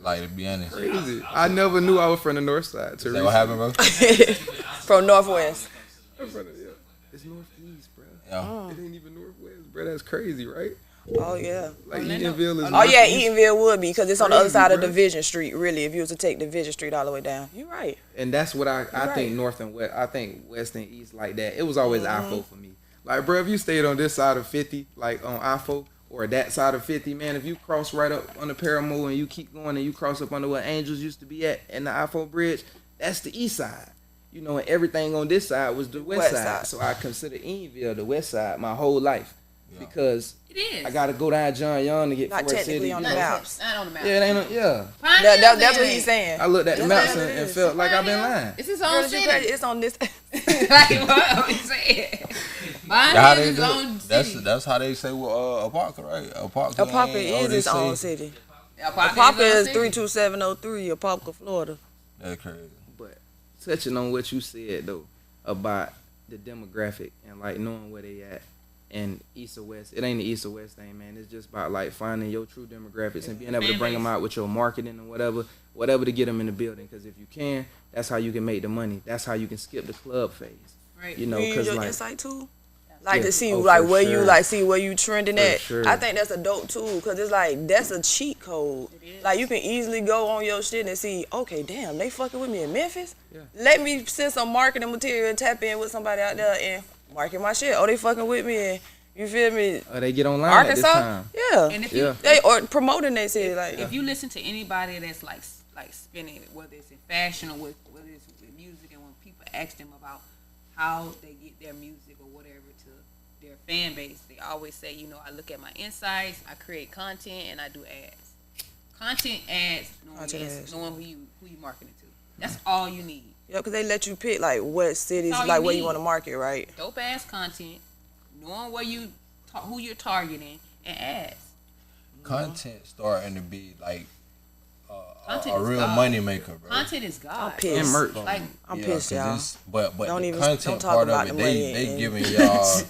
Like, to be honest. Crazy. I never knew I was from the north side. Is that what happened, bro? From Northwest. It's northeast, bro. Yeah. It ain't even northwest, bro. That's crazy, right? Oh yeah. Like Orlando. Eatonville is. Oh yeah, northeast. Eatonville would be because it's on the other Crazy, side of bro. Division Street. Really, if you was to take Division Street all the way down, you're right. And that's what I Right. think north and west. I think west and east like that. It was always IFO for me. Like, bro, if you stayed on this side of 50, like on IFO, or that side of 50, man, if you cross right up on the Paramore and you keep going and you cross up under where Angels used to be at and the IFO bridge, that's the east side. You know, and everything on this side was the west West side. side. So I consider Enville the west side my whole life. Yeah. Because it is. I got to go down John Young to get Not Forest technically City. on you the know. map. Not, not on the map. Yeah, it ain't. Yeah. Pioneer That's what Village. he's saying. I looked at the That's maps what it and is. felt like I've been lying. It's his Girl, own it's city. It's on this. Like what I'm saying. Mine That's how is they his do own it. city. That's how they say with Apopka, right? Apopka ain't is its ODC. own city. Apopka Apopka is city. 32703, Apopka, Florida. That's crazy. But touching on what you said though about the demographic and like knowing where they at and east or west, it ain't the east or west thing, man. It's just about like finding your true demographics and being able to bring them out with your marketing and whatever to get them in the building. Because if you can, that's how you can make the money. That's how you can skip the club phase. Right. You know, You use because your like insight too? Like Yeah. to see Oh, like for where you sure. like see where you trending For at. sure. I think that's a dope tool because it's like that's a cheat code. It is. Like you can easily go on your shit and see, okay, damn, they fucking with me in Memphis. Yeah. Let me send some marketing material and tap in with somebody out there and market my shit. Oh, they fucking with me and you feel me? they get online at this Arkansas, time. yeah, And if Yeah. you they or promoting they city like if you listen to anybody that's like spinning, whether it's in fashion or whether it's with music, and when people ask them about how they get their music or whatever to their fan base, they always say, you know, I look at my insights, I create content, and I do ads. Content ads, knowing who you marketing to. That's all you need. yeah, because they let you pick like what cities That's all like you where you need. want to market, right? Dope ass content, knowing where who you're targeting, and ads. Content starting to be like Content a is real God. money maker, bro. Content is God. I'm pissed. And merch. Like I'm Yeah, pissed, 'cause y'all. it's- But Don't the even- content don't talk part about of the it, money they and- giving y'all.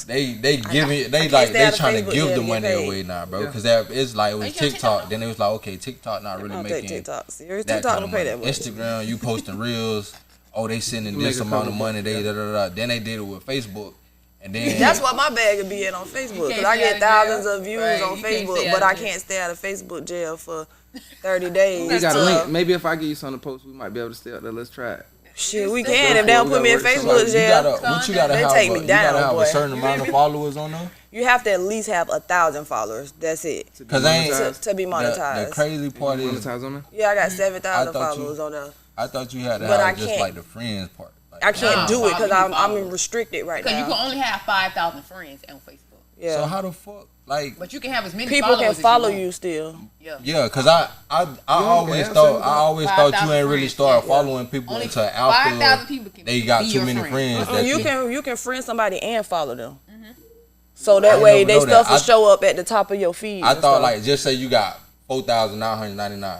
They giving they can't like stay they out of trying to Facebook give jail the to get money paid. away now, bro. Yeah. Because that it's like it you was got TikTok. TikTok. Then it was like, okay, TikTok not I really don't take making TikTok serious. that TikTok kind don't of pay money. that much. Instagram, you posting reels. Oh, they sending You make this a amount of couple money. They bucks, da da da. Then they did it with Facebook, and then That's what my bag would be in on Facebook. can't Cause I stay get out of thousands jail. of views Right, on you can't Facebook, stay but out I of jail. can't stay out of Facebook jail for 30 days. We got a to- link. Maybe if I give you something to post, we might be able to stay out there. Let's try it. Shit, we That's can if what they don't we put me in gotta work Facebook you jail. gotta what you gotta They have. take me You down, gotta have boy. a certain You amount hear of me? followers on there. You have to at least have 1,000 followers. That's it. To be Cause I ain't monetized. To be the monetized. crazy part is Monetize on there. Yeah, I got 7,000 I thought you- followers on there. I thought you had to But I have just can't- like the friends part. Like, I can't No, do it because follow- I'm follow. restricted right Because you now. can only have 5,000 friends on Facebook. Yeah. So how the fuck like? But you can have as many People followers can as follow want. you still. Yeah. Yeah, cause I always have thought 5,000 you ain't really friends. start Yeah. following people Only until 5,000 after people can they got be too your many friend. friends. That You can friend somebody and follow them. So I that ain't way never they know stuff that. will I- show up at the top of your feed. I and thought stuff. like just say you got 4,999,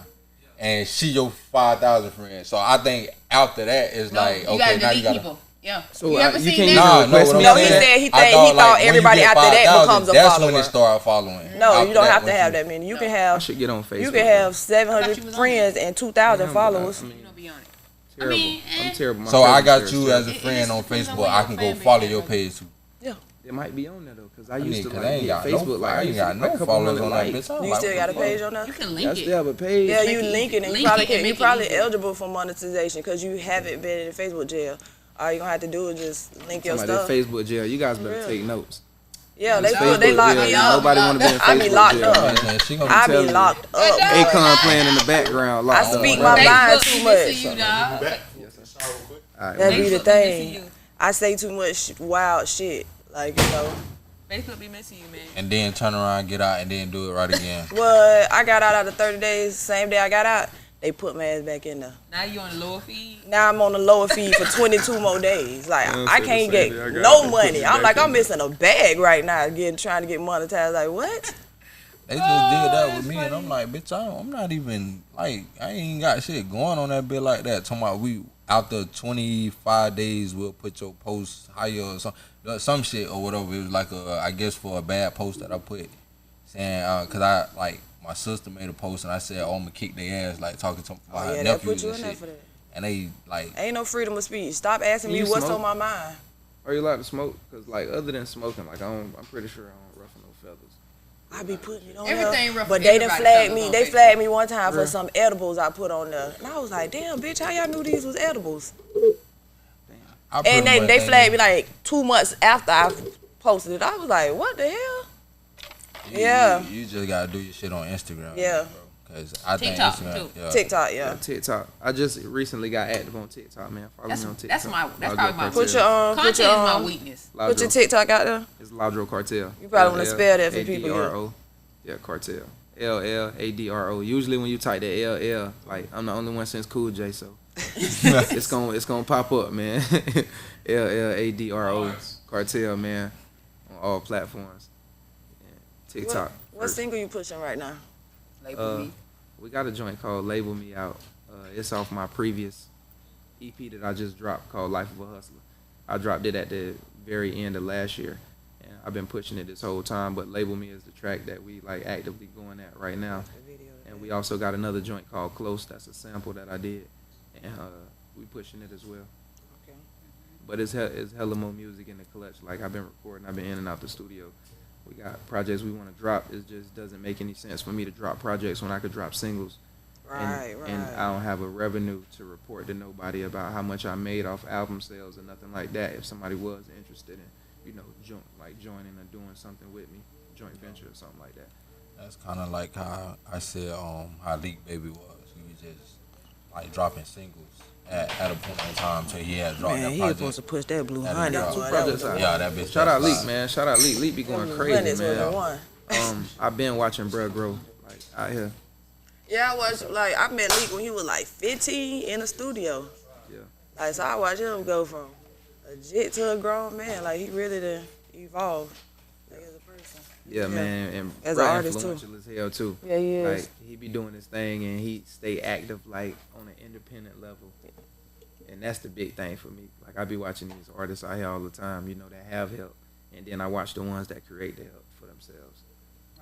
and she your 5,000 friends. So I think after that it's No, like you okay gotta now delete you gotta. people. Yeah. So, you ever you seen can't that? Nah, even no, request what me I'm No, he saying, said he I think- he thought when you everybody get after that 5,000, becomes a that's follower. when it start following. No, After you don't that, have to when have you- that many. You No. can I have should get on Facebook. you can have I 700 thought you was on friends and 2,000 Yeah, but followers. You don't be on it. Terrible. mean, I'm terrible. My So I Facebook got is you terrible. as a It friend just on depends on Facebook. where I your can fan go base follow at, your bro. page too. It might be on there though, because I I used mean, to 'cause like I ain't be got on no, Facebook. Like I ain't used to got get no a couple followers hundred on that likes. bitch. I'm You like, still what got a the page fuck? on there? You can link That's it. still have a page. Yeah, Make you it link it, and easy. you probably Link it and can. You make it probably easy. eligible for monetization because you haven't been in Facebook jail. All you gonna have to do is just link your Somebody stuff. Facebook jail. You guys better Yeah. take notes. Yeah, they Facebook lock jail, me up. Nobody want to be in I be Facebook locked jail. up. man. Man, she gonna I be be telling you. locked up. Akon playing in the background. I Locked speak up. my Right. mind Facebook, too we much. missing you, dog. All right, That man. be the Facebook thing. missing you. I say too much wild shit. Like, you know. Facebook be missing you, man. And then turn around, get out, and then do it right again. Well, I got out after 30 days. Same day I got out, they put my ass back in there. Now you on the lower feed. Now I'm on the lower feed for 22 more days. Like, Yeah, I so can't the same get day I got no out, they put money. me I'm back like, in I'm there. missing a bag right now, trying to get monetized. Like, what? They just did that with me, and I'm like, bitch, I'm not even like I ain't got shit going on that bit like that. Talking about we after 25 days we'll put your post higher or some shit or whatever. It was like I guess for a bad post that I put saying cause I like my sister made a post and I said oh, I'm gonna kick their ass like talking to my Oh, yeah, that nephews put you and in there shit. for that. And they like Ain't no freedom of speech. Stop asking me You what's smoke? on my mind. Are you allowed to smoke? Because like other than smoking, like I'm pretty sure I don't ruffle no feathers. I be putting it on Everything there. rough But for they done everybody flagged fellas me. on They Facebook. flagged me one time for Really? some edibles I put on there. And I was like, damn, bitch, how y'all knew these was edibles? I pretty And they much flagged ain't- me like 2 months after I posted it. I was like, what the hell? you- Yeah. you just gotta do your shit on Instagram. Yeah. bro. Cause I think TikTok, Instagram, too. yeah. TikTok, yeah. TikTok. I just recently got active on TikTok, man. Follow That's- me on TikTok. that's my- that's Loudro probably my- Cartel. Put your Content put your is my weakness. put your Loudro. TikTok out there. It's Loudro Cartel. You probably wanna spell that for people, yeah. LLADRO. Yeah, Cartel. LLADRO. Usually when you type that LL, like I'm the only one since Cool J, so it's gonna pop up, man. LLADRO Cartel, man, on all platforms. Yeah, TikTok. What single you pushing right now? Label me. We got a joint called Label Me out. It's off my previous EP that I just dropped called Life of a Hustler. I dropped it at the very end of last year, and I've been pushing it this whole time. But Label Me is the track that we like actively going at right now. And we also got another joint called Close. That's a sample that I did, and we pushing it as well. Okay. But it's hella more music in the clutch. Like I've been recording, I've been in and out the studio. We got projects we want to drop. It just doesn't make any sense for me to drop projects when I could drop singles. Right. And I don't have a revenue to report to nobody about how much I made off album sales or nothing like that. If somebody was interested in, joining or doing something with me, joint venture or something like that. That's kind of like how I said how Leak Baby was. He was just like dropping singles at a point in time till he had dropped Man, that he was project. supposed to push that Blue That Honey. drop. boy. Two That projects was out. Yeah, that bitch. Shout out that's Leak, fire. man. Shout out Leak. Leak be going Blue crazy, Honey's was the man. one. I've been watching bruh grow like out here. Yeah, I watched, like, I met Leak when he was like 15 in the studio. Yeah. Like, so I watched him go from a jit to a grown man. Like, he really done evolved, like, as a person. Yeah, man, and As an bruh artist, too. influential as hell too. Yeah, he is. Like he be doing his thing and he stay active like on an independent level, and that's the big thing for me. Like I be watching these artists out here all the time, that have help, and then I watch the ones that create the help for themselves.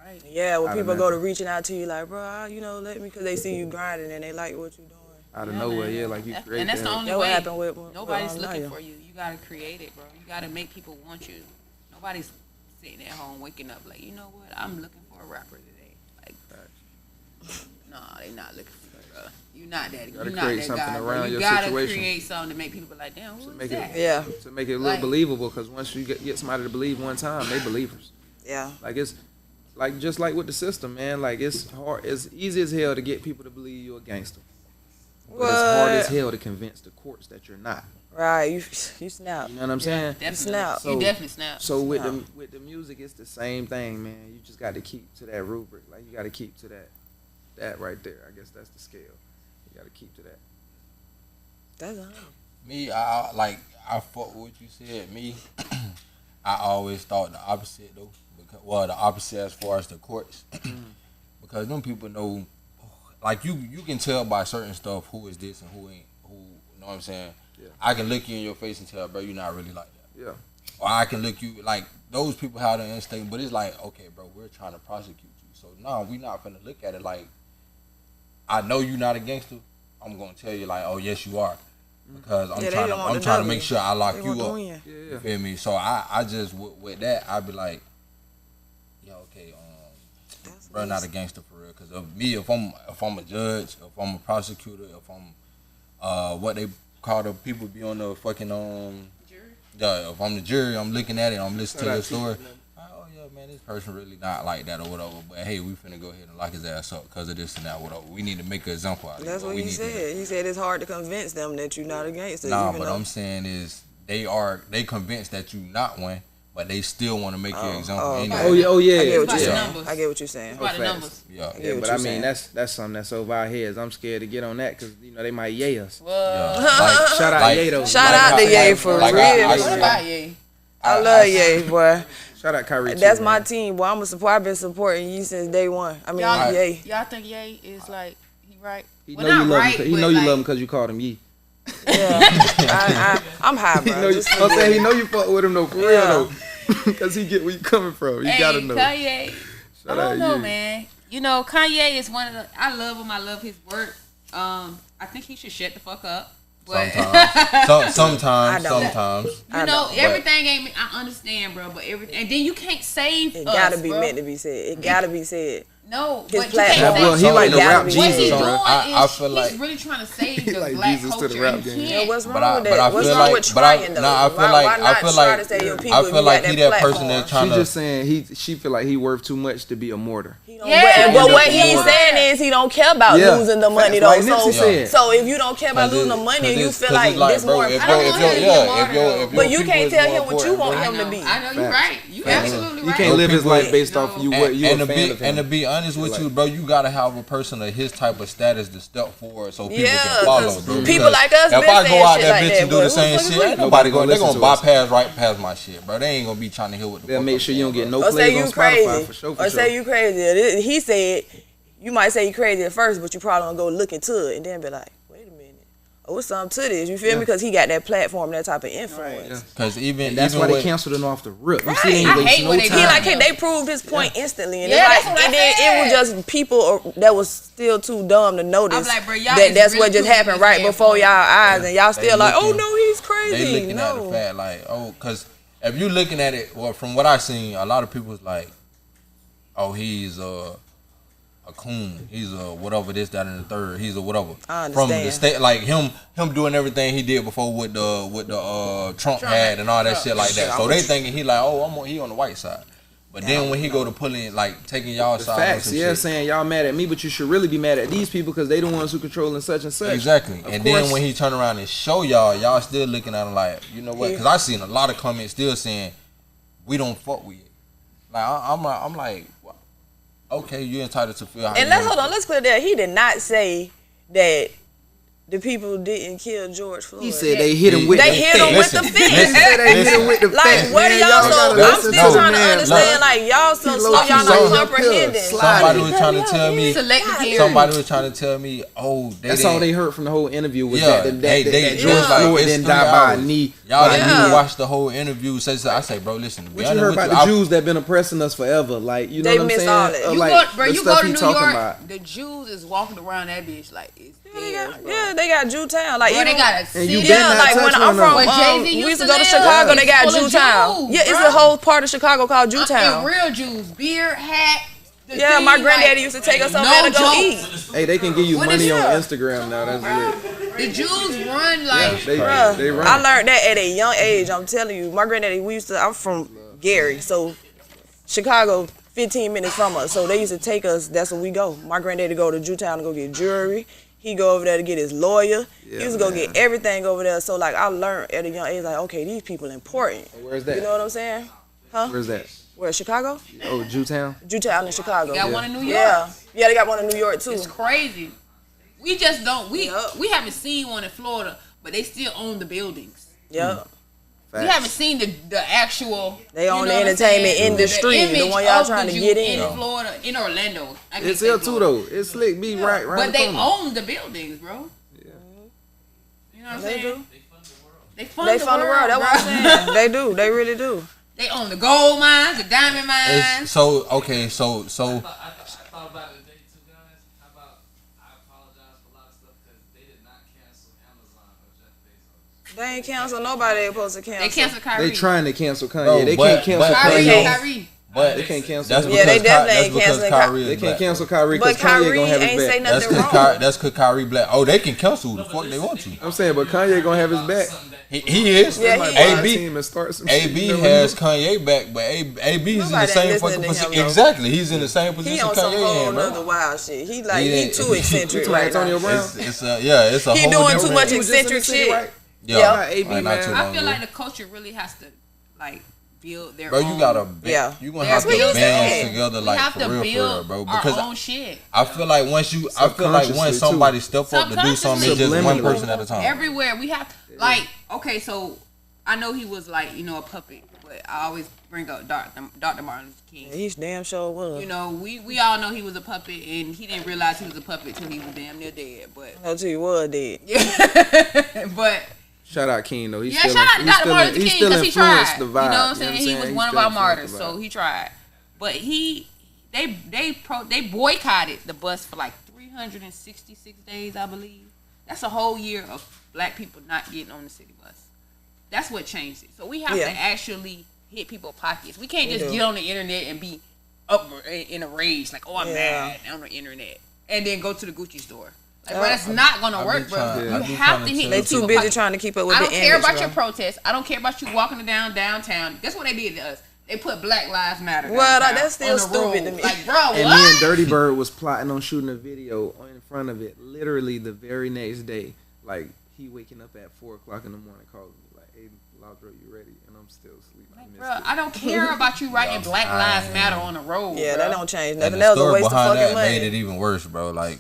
Right. Yeah, when Out of people go to nothing. reaching out to you like, bro, let me, because they see you grinding and they like what you're doing. Out of Yeah, nowhere, man. yeah, like you create And that's the the help. only That what way. happened with Nobody's looking Naya. for you. You gotta create it, bro. You gotta make people want you. Nobody's sitting at home waking up like, you know what? I'm looking for a rapper today. Like, nah, they not looking for you, bro. You not that. gotta You not create that something guy, bro. around You your gotta situation. create something to make people be like, damn, who is make that? it Yeah, to make it look Like- believable, because once you get somebody to believe one time, they believers. yeah. Like it's like just like with the system, man. Like it's hard. It's easy as hell to get people to believe you're a gangster, but it's hard as hell to convince the courts that you're not. Right, you snap. You know what I'm saying? Definitely. snap. You definitely snap. So with Snap. the music, it's the same thing, man. You just got to keep to that rubric. Like you got to keep to that right there. I guess that's the scale. You got to keep to that. That's honest. Me, I fuck with what you said. Me, I always thought the opposite though. The opposite as far as the courts, because them people know, like you can tell by certain stuff who is this and who ain't. Who, you know what I'm saying? Yeah. I can look you in your face and tell, bro, you're not really like that. Yeah. Or I can look you like those people have the instinct, but it's like, okay, bro, we're trying to prosecute you, so no, we not gonna look at it like, I know you're not a gangster. I'm gonna tell you like, oh yes you are, because Yeah, they don't want I'm to trying to know make you. sure I lock They you want to up. win. Yeah. You feel me? So I just with that I'd be like, yeah, okay, That's bro, what not it's- a gangster for real. Cause of me, if I'm a judge, if I'm a prosecutor, if I'm what they call the people be on the fucking Jury? yeah, if I'm the jury, I'm looking at it, I'm listening to Shout the out to you, story. man. Oh yeah, man, this person really not like that or whatever. But hey, we finna go ahead and lock his ass up because of this and that, whatever. We need to make an example out of it. That's but what we he need to- said. He said it's hard to convince them that you're not a gangster. Nah, even but though, I'm saying is they convinced that you not one, but they still want to make you an example okay. anyway. Oh yeah. Oh yeah. I get what About you're the saying. numbers. I get what you're saying. About the facts. numbers. Yeah. Yeah, Yeah, what but you I mean saying. that's something that's over our heads. I'm scared to get on that because they might yay us. Well, Like, Shout out like- Ye though. Shout out to Ye for like real. I what said- about you? I love Ye, boy. Shout out Kyrie. That's too, my man. team, boy. I've been supporting you since day one. I mean, Y'all, Ye. y'all think Ye is like, he right? He Well, know you not love right, him. He but know you like- love him because you called him Ye. Yeah, I'm high, He bro. know you, Just I'm saying he know you fuck with him though, for real Yeah. though. Because he get where you coming from. You Hey, gotta know. Kanye, Shout I out don't know, Ye. man. You know, Kanye is one of the. I love him. I love his work. I think he should shut the fuck up. But Sometimes. I don't. Sometimes. you know, but- everything ain't. I understand, bro. But everything, and then you can't save it us, gotta be bro. meant to be said. It gotta be said. No, His but you platform. can't Well, save. he like the gotta rap be What said. he's Jesus, doing bro. I is feel he's like- really trying to save He the like black Jesus to the culture. rap and game. he Yeah, can't. what's wrong But I with that? What's feel wrong like, with trying though? I feel why like, not I feel try like, to save your people? I when feel you like got he that that person platform? that's trying She to. just saying she feel like he worth too much to be a martyr. He Yeah, but you what do he's more. saying is he don't care about Yeah. losing the money Facts, though. like Nipsey said. So if you don't care about losing the money, and you feel like this more if important. But you can't tell him what you want him to be. I know you're Facts. right. You absolutely right. You can't live his people- life based off you what you a to fan be of him. and to be honest with you, bro, you gotta have a person of his type of status to step forward so people Yeah, can follow, 'cause bro. people Because like us if been I go saying out shit that like bitch that, and do but the who same the fuck shit, is ain't we? nobody gonna they gonna listen to us. bypass right past my shit, bro. They ain't gonna be trying to hear what the They'll fuck make I'm sure you don't saying, get bro. no Or say plays you on Spotify crazy. for sure. Or say you crazy. He said, you might say you crazy at first, but you probably gonna go look into it and then be like, wait a minute. Oh, it's something to this. You feel me? Because he got that platform, that type of influence. Yeah. Cause even And that's even why they with- caned him off the rip. You Right. see, they I ain't waste hate no when they time. do He that. like they proved his point instantly, and Yeah, it's that's like, what I and then it was said. just people that was still too dumb to notice I'm like, bro, y'all that is that's really what just proving happened his right bad before point. y'all eyes, and y'all They still like, oh looking- no, he's They crazy. looking at the No, fact like, oh, cause if you looking at it, well, from what I seen, a lot of people's like, oh, he's a coon, he's a whatever, this, that, and the third, he's a whatever. I From the understand. state, like him doing everything he did before with the Trump had and all that shit like that. So they thinking he like, oh, he on the white side. But then when he go to pulling, like taking y'all The side, on facts, some yeah, shit. saying y'all mad at me, but you should really be mad at these people because they the ones who controlling such and such. Exactly. Of And course. then when he turn around and show y'all still looking at him like, you know what? Because I seen a lot of comments still saying, we don't fuck with it. Like, I'm like, well, okay, you're entitled to feel how and you let's wanna hold on. feel. Let's clear that. He did not say that the people didn't kill George Floyd. He said they hit him with They the hit him with the Listen, fence. listen, They hit him with the Like, fence, what are man. y'all gotta so? I'm listen still to trying to him, man. understand. Like, y'all so slow, y'all low-key not on your comprehending. pills. Somebody was trying to tell me, Selective hearing. somebody was trying to tell me, oh, they That's didn't. all they heard from the whole interview was Yeah, that they George was like, Floyd it's didn't 3 die by a hours. knee. Y'all by a didn't knee. even watch the whole interview. I say, bro, listen. To be What you honest heard with about you, the Jews that been oppressing us forever? Like, you know They what I'm missed saying? all that. You Like, go, bro. the You stuff go to he New talking York. about. The Jews is walking around that bitch like it's theirs, bro. Yeah, they got Jewtown. Like, Bro, they even- got a And city. you yeah, better not like when touch I'm on from, Where Jay-Z we used used to to go to live, Chicago. it's They got full of Jewtown. Jews, Yeah, it's bro. a whole part of Chicago called And Jewtown. real Jews, beard, hat. the Yeah, thing, my granddaddy like, used to take us over no there to go jokes. eat. Hey, they can give you What money is on that? Instagram now. That's lit. The Jews run like They Bruh, run. I learned that at a young age. I'm telling you, my granddaddy. I'm from Gary, so Chicago, 15 minutes from us. So they used to take us. That's where we go. My granddaddy go to Jewtown to go get jewelry. He go over there to get his lawyer. Yeah, he used to go man. get everything over there. So like I learned at a young age, like okay, these people important. Where's that? You know what I'm saying? Where's that? Where Chicago? Oh, Jewtown. Jewtown in Chicago. got one in New York. Yeah, they got one in New York too. It's crazy. We just don't. We Yup. we haven't seen one in Florida, but they still own the buildings. Yeah. We haven't seen the actual. They you own know the what I'm entertainment saying? industry, the image one y'all of trying the to Jew get in. in Florida, in Orlando. I can't It's say ill too Florida. though. It's Slick B right But the they corner. own the buildings, bro. Yeah. You know what I'm They saying? do. They fund They the fund the world. That's what I'm bro. saying. They do. They really do. They own the gold mines, the diamond mines. It's, so okay, so I thought about it today too, guys. How about I apologize for a lot of stuff because they did not cancel Amazon or Jeff Bezos. They ain't cancel nobody. They supposed to cancel. They canceled Kyrie. They trying to cancel Kanye. Bro, they but- can't cancel but- Kyrie, Kanye. Kyrie. but They can't cancel that's him. because Yeah, they definitely that's ain't because canceling Kyrie is They can't black. cancel Kyrie because But Kanye Kyrie gonna have his ain't back. say That's nothing because wrong. that's because Kyrie black. Oh, they can cancel who the fuck they want to. I'm saying, but Kanye gonna have his back. He is. Yeah, Might he buy a AB team and start some shit. AB You never has know. Kanye back, but AB is in the Nobody same ain't fucking listening to position. him, though. Exactly, he's in the same He position on some Kanye whole in, bro. other wild shit. He like Yeah. he too eccentric You right Antonio now. Brown? It's a He whole doing different- too much He was just in the eccentric city, shit. right? Yeah, Yeah. AB, like, not man. too I long feel ago. like the culture really has to like build their Bro, own. you gotta, Yeah. you gonna That's have to what he band said. together we like have for to real, build bro. our Because own shit. I feel like I feel like when Subconsciously, somebody step up to do something, it's just one Subliminally. person at a time. Everywhere we have like okay, so I know he was like a puppet, but I always bring up Dr. Martin Luther King. He's damn sure was. You know, we all know he was a puppet, and he didn't realize he was a puppet till he was damn near dead. But No, he was dead. but Shout out King though. He's yeah, still shout out to he's Dr. still Martin Luther he's King still because he influenced tried. the You vibe. know what I'm You know saying? what He was He's one of still our influenced martyrs, the so vibe. he tried. But they boycotted the bus for like 366 days, I believe. That's a whole year of black people not getting on the city bus. That's what changed it. So we have Yeah. to actually hit people's pockets. We can't We just do. get on the internet and be up in a rage like, oh, I'm Yeah. mad on the internet, and then go to the Gucci store. Like, Yeah. bro, that's not gonna I work, be bro. trying- You I be have trying to to hit. tell They these too people's busy pockets. trying to keep up with I the don't image. care about bro. your protest. I don't care about you walking down downtown. That's what they did to us. They put Black Lives Matter. Well, downtown that's still on the stupid road. to me. Like, bro, what? And me and Dirty Bird was plotting on shooting a video in front of it. Literally the very next day, like he waking up at 4:00 in the morning, calling me like, "Hey, Laudra, you ready?" And I'm still asleep. I missed Bro, it. I don't care about you writing Black Lives Matter on the road. Yeah, bro. that don't change And nothing. the That was a story waste of behind fucking that made it money. even worse, bro. Like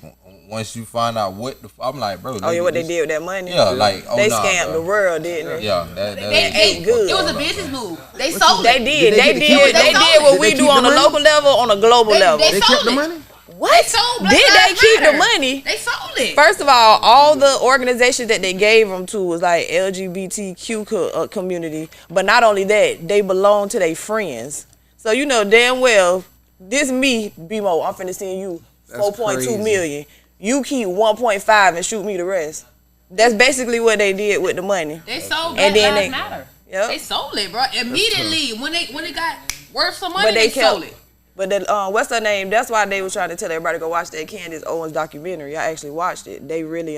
once you find out what I'm like, bro. Oh yeah, what they this- did with that money? Yeah, like they nah, scammed bro. the world, didn't they? Yeah, that They ain't good. It was a business move. They sold They it. did. Did They they did. keep it? They They did what sold we it. do Did they on a keep the local level, on a global level. They They sold kept the it. money. What? They sold Black Did they Lives keep the Matter. money? They sold it. First of all the organizations that they gave them to was like LGBTQ community. But not only that, they belong to their friends. So you know damn well, this me, BMO, I'm finna send you That's 4.2 crazy. million. You keep 1.5 and shoot me the rest. That's basically what they did with the money. They sold Black And then Lives they- Matter. Yep. They sold it, bro. Immediately when it got worth some money, But they they sold kept. it. But the, what's her name? That's why they was trying to tell everybody to go watch that Candace Owens documentary. I actually watched it. They really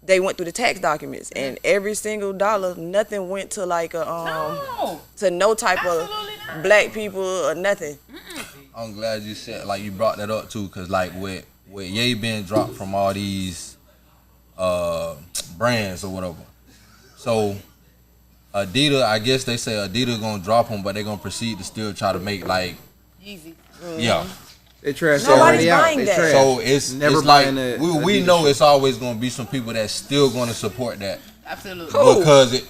they went through the tax documents, and every single dollar, nothing went to like a No. to no type Absolutely of not. black people or nothing. I'm glad you said like you brought that up too, cause like with Ye being dropped from all these brands or whatever. So Adidas, I guess they say Adidas gonna drop them, but they gonna proceed to still try to make like Easy. yeah. They trash Nobody's already out. buying They that. trash. So it's Never it's like buying a we Adidas know shoe. it's always gonna be some people that's still gonna support that Absolutely. Who? because it.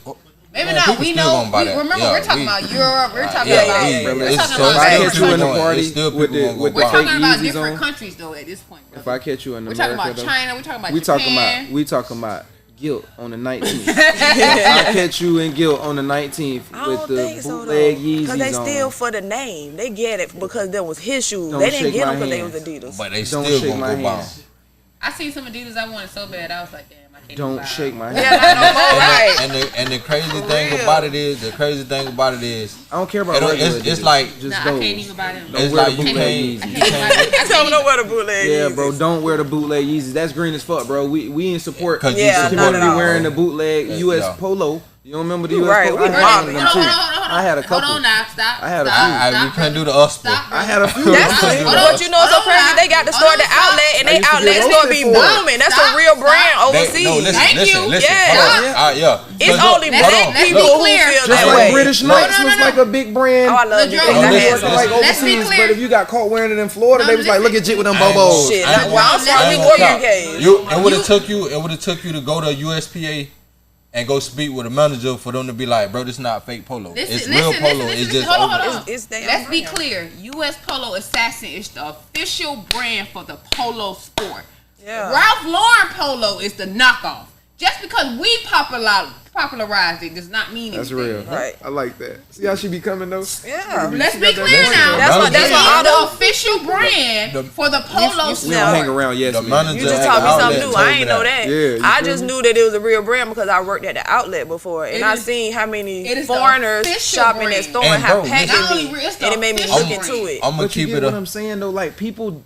Maybe Man, not. people We still know. gonna buy that. Remember, Yeah, we're talking we- about Europe. We're talking Yeah, about. yeah, yeah. We're It's- talking so If it's about I still catch different you in people the going- party it's still with people the gonna with go the We're buy fake talking about Yeezys different on, countries though at this point. if Though. I catch you in We're America, talking about though, China. We're talking about we talking Japan. about Guilt on the 19th. I'll catch you in Guilt on the 19th I with don't the think so bootleg though, Yeezys they on. still for the name. They get it because that was his shoes. Don't They didn't shake get them my because they hand. was Adidas. But they Don't still shake gonna my go buy 'em. hand. I seen some Adidas I wanted so bad. I was like, damn, I can't. Don't buy shake them. my Yeah, hand. not no more, right? And the crazy For thing real. about it is, I don't care about It don't- regular it's Adidas, like- just Nah, I those. can't even buy them. Don't it's wear like the you bootleg can't. Yeezys. You I can't buy can't them. Tell me no where the bootleg Yeah, Yeezys. bro, don't wear the bootleg Yeezys. That's green as fuck, bro. We in support. 'Cause you Yeah, support not Supposed at to be all. wearing the bootleg Yeah, US yeah. Polo. You don't remember the You US right, Polo? we I had mobbing. them Hold too. on, hold on. I had a couple. Hold on now, stop. I had a stop, few. I, we stop, can't do bro. the usper. Stop, bro. I had a few. That's Hold the, on, but hold on, you know what's so hold on crazy? now. They got to Hold start on, the stop. outlet, and I they used to get outlets gonna be roasted for it. booming. That's Stop, a real brand stop. overseas. No, listen, Thank listen, you. listen. Yeah. Hold on. Yeah. It's Look, only hold black on. let's people be who clear. feel Just that like way. British No, Knights no, was no, like no. a big brand. Oh, I love Let's you. be Think I clear. had some. like Let's be overseas, clear. but if you got caught wearing it in Florida, No, they was like, listen. look at Jit with them I ain't bobos. gonna- Shit, I ain't well, I'm gonna- sorry, I ain't we gonna wore cap. UKs. It would have took you to go to USPA and go speak with a manager for them to be like, bro, this is not fake polo. It's real polo. It's just hold on, over. hold on. It's their Let's be brand. clear. U.S. Polo Assassin is the official brand for the polo sport. Yeah. Ralph Lauren Polo is the knockoff. Just because we popularized it does not mean That's anything. real. Right. I like that. See how she be coming though? Yeah. Let's She be got that clear brand. now. That's what- that's It what is all the those- official brand for the polo you We sport. Yeah. don't hang around yet. The man. manager You just at taught the me something outlet new. told I me ain't know that. Yeah, you I feel just me? knew that it was a real brand because I worked at the outlet before, and It I is- seen how it many is the foreigners official shopping brand. at store And and how bro, packed not it only be, real, it's the and it made me official look brand. into it. I'm gonna But you keep get it what a. I'm saying though? Like people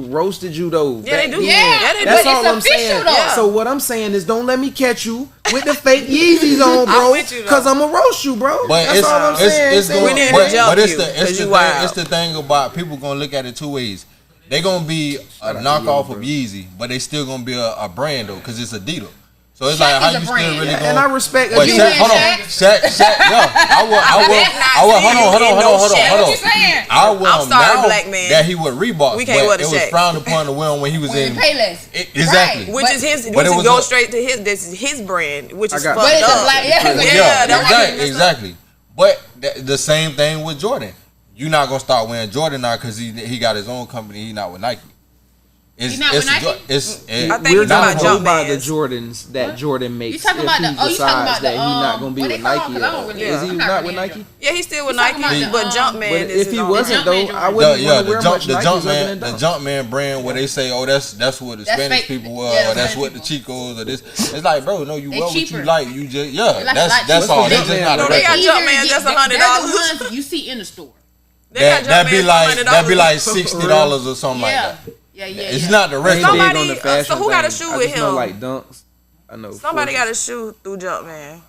roasted you though. Yeah, they do. Yeah, they That's but all it's I'm official saying. though. So what I'm saying is, don't let me catch you with the fake Yeezys on, bro. with you, though. Cause I'ma roast you, bro. But That's all I'm saying. it's going. We need to But jump it's you, the 'cause you wild. it's the thing about people gonna look at it two ways. They gonna be a knockoff of Yeezy, but they still gonna be a brand though, cause it's Adidas. So it's Shaq like how is a you still brand. really And gonna. I respect But You Shaq, wearing hold on, Shaq? Shaq, yeah. I will. not Hold see you in no on. Shaq. What you saying? I will I'm sorry, now black man. that he would Reebok, We can't but wear the it was Shaq. frowned upon to wear him when he was When in. you pay less. Exactly. Right. Which But- is his. but Which it is was go a- straight to his. This is his brand, which is I got- fucked But it's a up. black. Yeah, Yeah, that's exactly. But the same thing with Jordan. You're not gonna start wearing Jordan now because he got his own company. He not with Nike. He not with Nike? I think We're you're talking not about going by the Jumpmans. Jordans that Jordan makes. You talking if about he the? Oh, you talking decides about the? that he's not going to be what with they call 'em? Nike. 'Cause I don't really. Is he I'm not with really Nike? Yeah, he's still with You talking Nike, about but the, Jumpman But is if his he own wasn't brand. though, I wouldn't want to wear much the Nikes other than the Dunks. Jumpman brand where they say, oh, that's what the That's Spanish fake. people wear, Yeah, or that's Spanish what the people. Chicos or this. It's like, bro, no, you They wear what cheaper. you like. You just Like that's all. They What's just the not Jumpman? a They got record. Jumpman just $100. They're the ones you see in the store. They got That'd be Jumpman like for $60 or something like Yeah. that. Yeah. It's not the I ain't rest of big it. Somebody- on the fashion so who got a thing. shoe I with just know him? like Dunks. I know. Somebody Forces. got a shoe through Jumpman.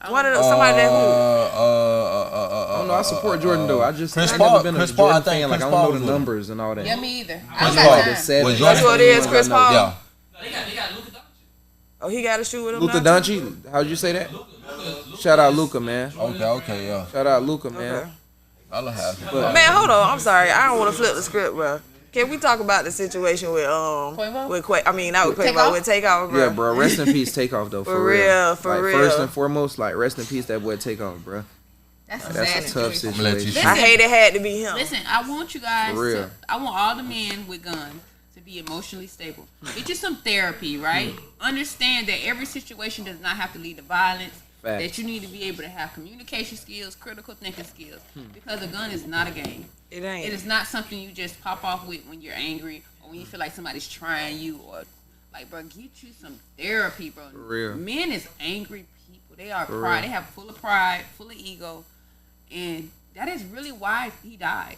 One of the, somebody that who? I don't know. I support Jordan though. I just Chris I've Paul- never been a Chris Paul, Jordan I think fan. Like I Chris don't know Paul the was numbers and all that. Yeah, me either. I Chris got Paul. time. Seven. Was That's what it is, Chris Paul. Yeah. They got Luka Doncic. Oh, he got to shoot with him. Luka now, too? Doncic. How'd you say that? Shout out Luka, man. Okay, yeah. Shout out Luka, man. Okay. I'll have it. Man, hold on. I'm sorry. I don't want to flip the script, bro. Can we talk about the situation with Quavo? with Quavo? I mean, not with Quavo, Takeoff? with Takeoff, bro. Yeah, bro. Rest in peace, Takeoff though. For real, like, First and foremost, like rest in peace, that boy Takeoff, bro. That's a That's sad a tough situation. I'ma let you situation. I hate it had to be him. Listen, I want you guys For real. to, I want all the men with guns to be emotionally stable. Get you some therapy, right? Understand that every situation does not have to lead to violence. Facts. That you need to be able to have communication skills, critical thinking skills. Because a gun is not a game. It ain't. It is not something you just pop off with when you're angry or when you feel like somebody's trying you or like, bro, get you some therapy, bro. For real. Men is angry people. They are For pride. real. They have full of pride, full of ego, and that is really why he died.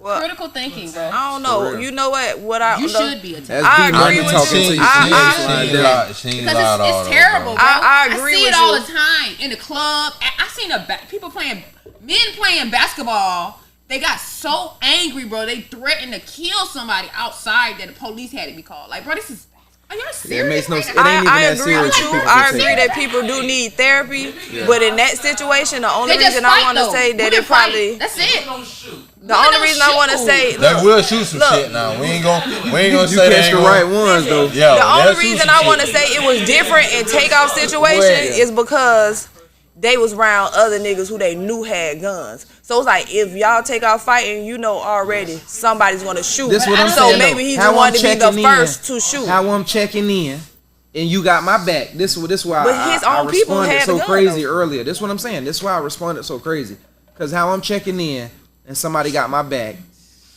Well, Critical thinking, bro. I don't For know. real. You know what I You no, should be a That's I B agree Money with talking you. to you. She ain't Because lied all it's though, terrible, bro. I agree see with it all you. the time in the club. I seen people playing, men playing basketball. They got so angry, bro. They threatened to kill somebody outside that the police had to be called. Like, bro, this is. Are y'all It serious? makes no right sense. now? It ain't even I that agree serious. with for you. people to I say agree that. that people do need therapy, but in that situation, the only They just reason I fight, want to though. say that Women it probably fight. That's it. Don't shoot. the only reason I want to say They look, will shoot some look. shit now. We ain't gonna You say catch they the ain't right gonna. ones though. Yeah, the they'll only shoot reason some I want to shit. say it was different in Takeoff situation Yeah. is because they was around other niggas who they knew had guns. So it's like if y'all take out fighting, you know already somebody's gonna shoot. This what I'm so saying. maybe though. he How just I'm wanted to be the checking first in, to shoot. How I'm checking in, and you got my back. This why But his I own people responded had so the gun, crazy though. earlier. This what I'm saying. This why I responded so crazy. Cause how I'm checking in, and somebody got my back,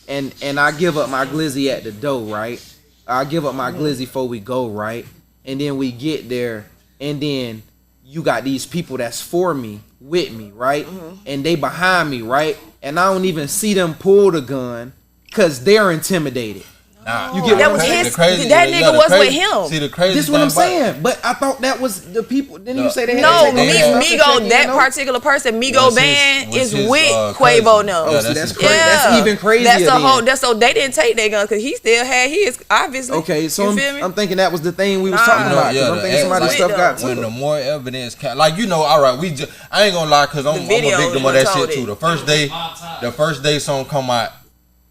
and I give up my glizzy at the door, right? I give up my glizzy before we go, right? And then we get there, and then you got these people that's for me, with me, right? And they behind me, right? And I don't even see them pull the gun, cause they're intimidated. Nah, You get That what was I'm saying? his. That nigga was with him. See the crazy. This what I'm thing about- saying. But I thought that was the people. Didn't you say they had No, to take they their had- stuff and check Migo, in, that though? particular person, Migo Was his- band was is his, with cousin. Quavo now. Oh, Yeah, see, that's his crazy. cousin. That's even crazier. That's the whole. then. That's so they didn't take their gun because he still had his. Obviously. Okay, so you I'm, feel me? I'm thinking that was the thing we was Nah. talking You know, about. 'cause yeah, I'm the thinking ex- somebody's like stuff got When to the it. more evidence, like all right, I ain't gonna lie, cause I'm a video victim is of that what shit told too. it. The first day song come out,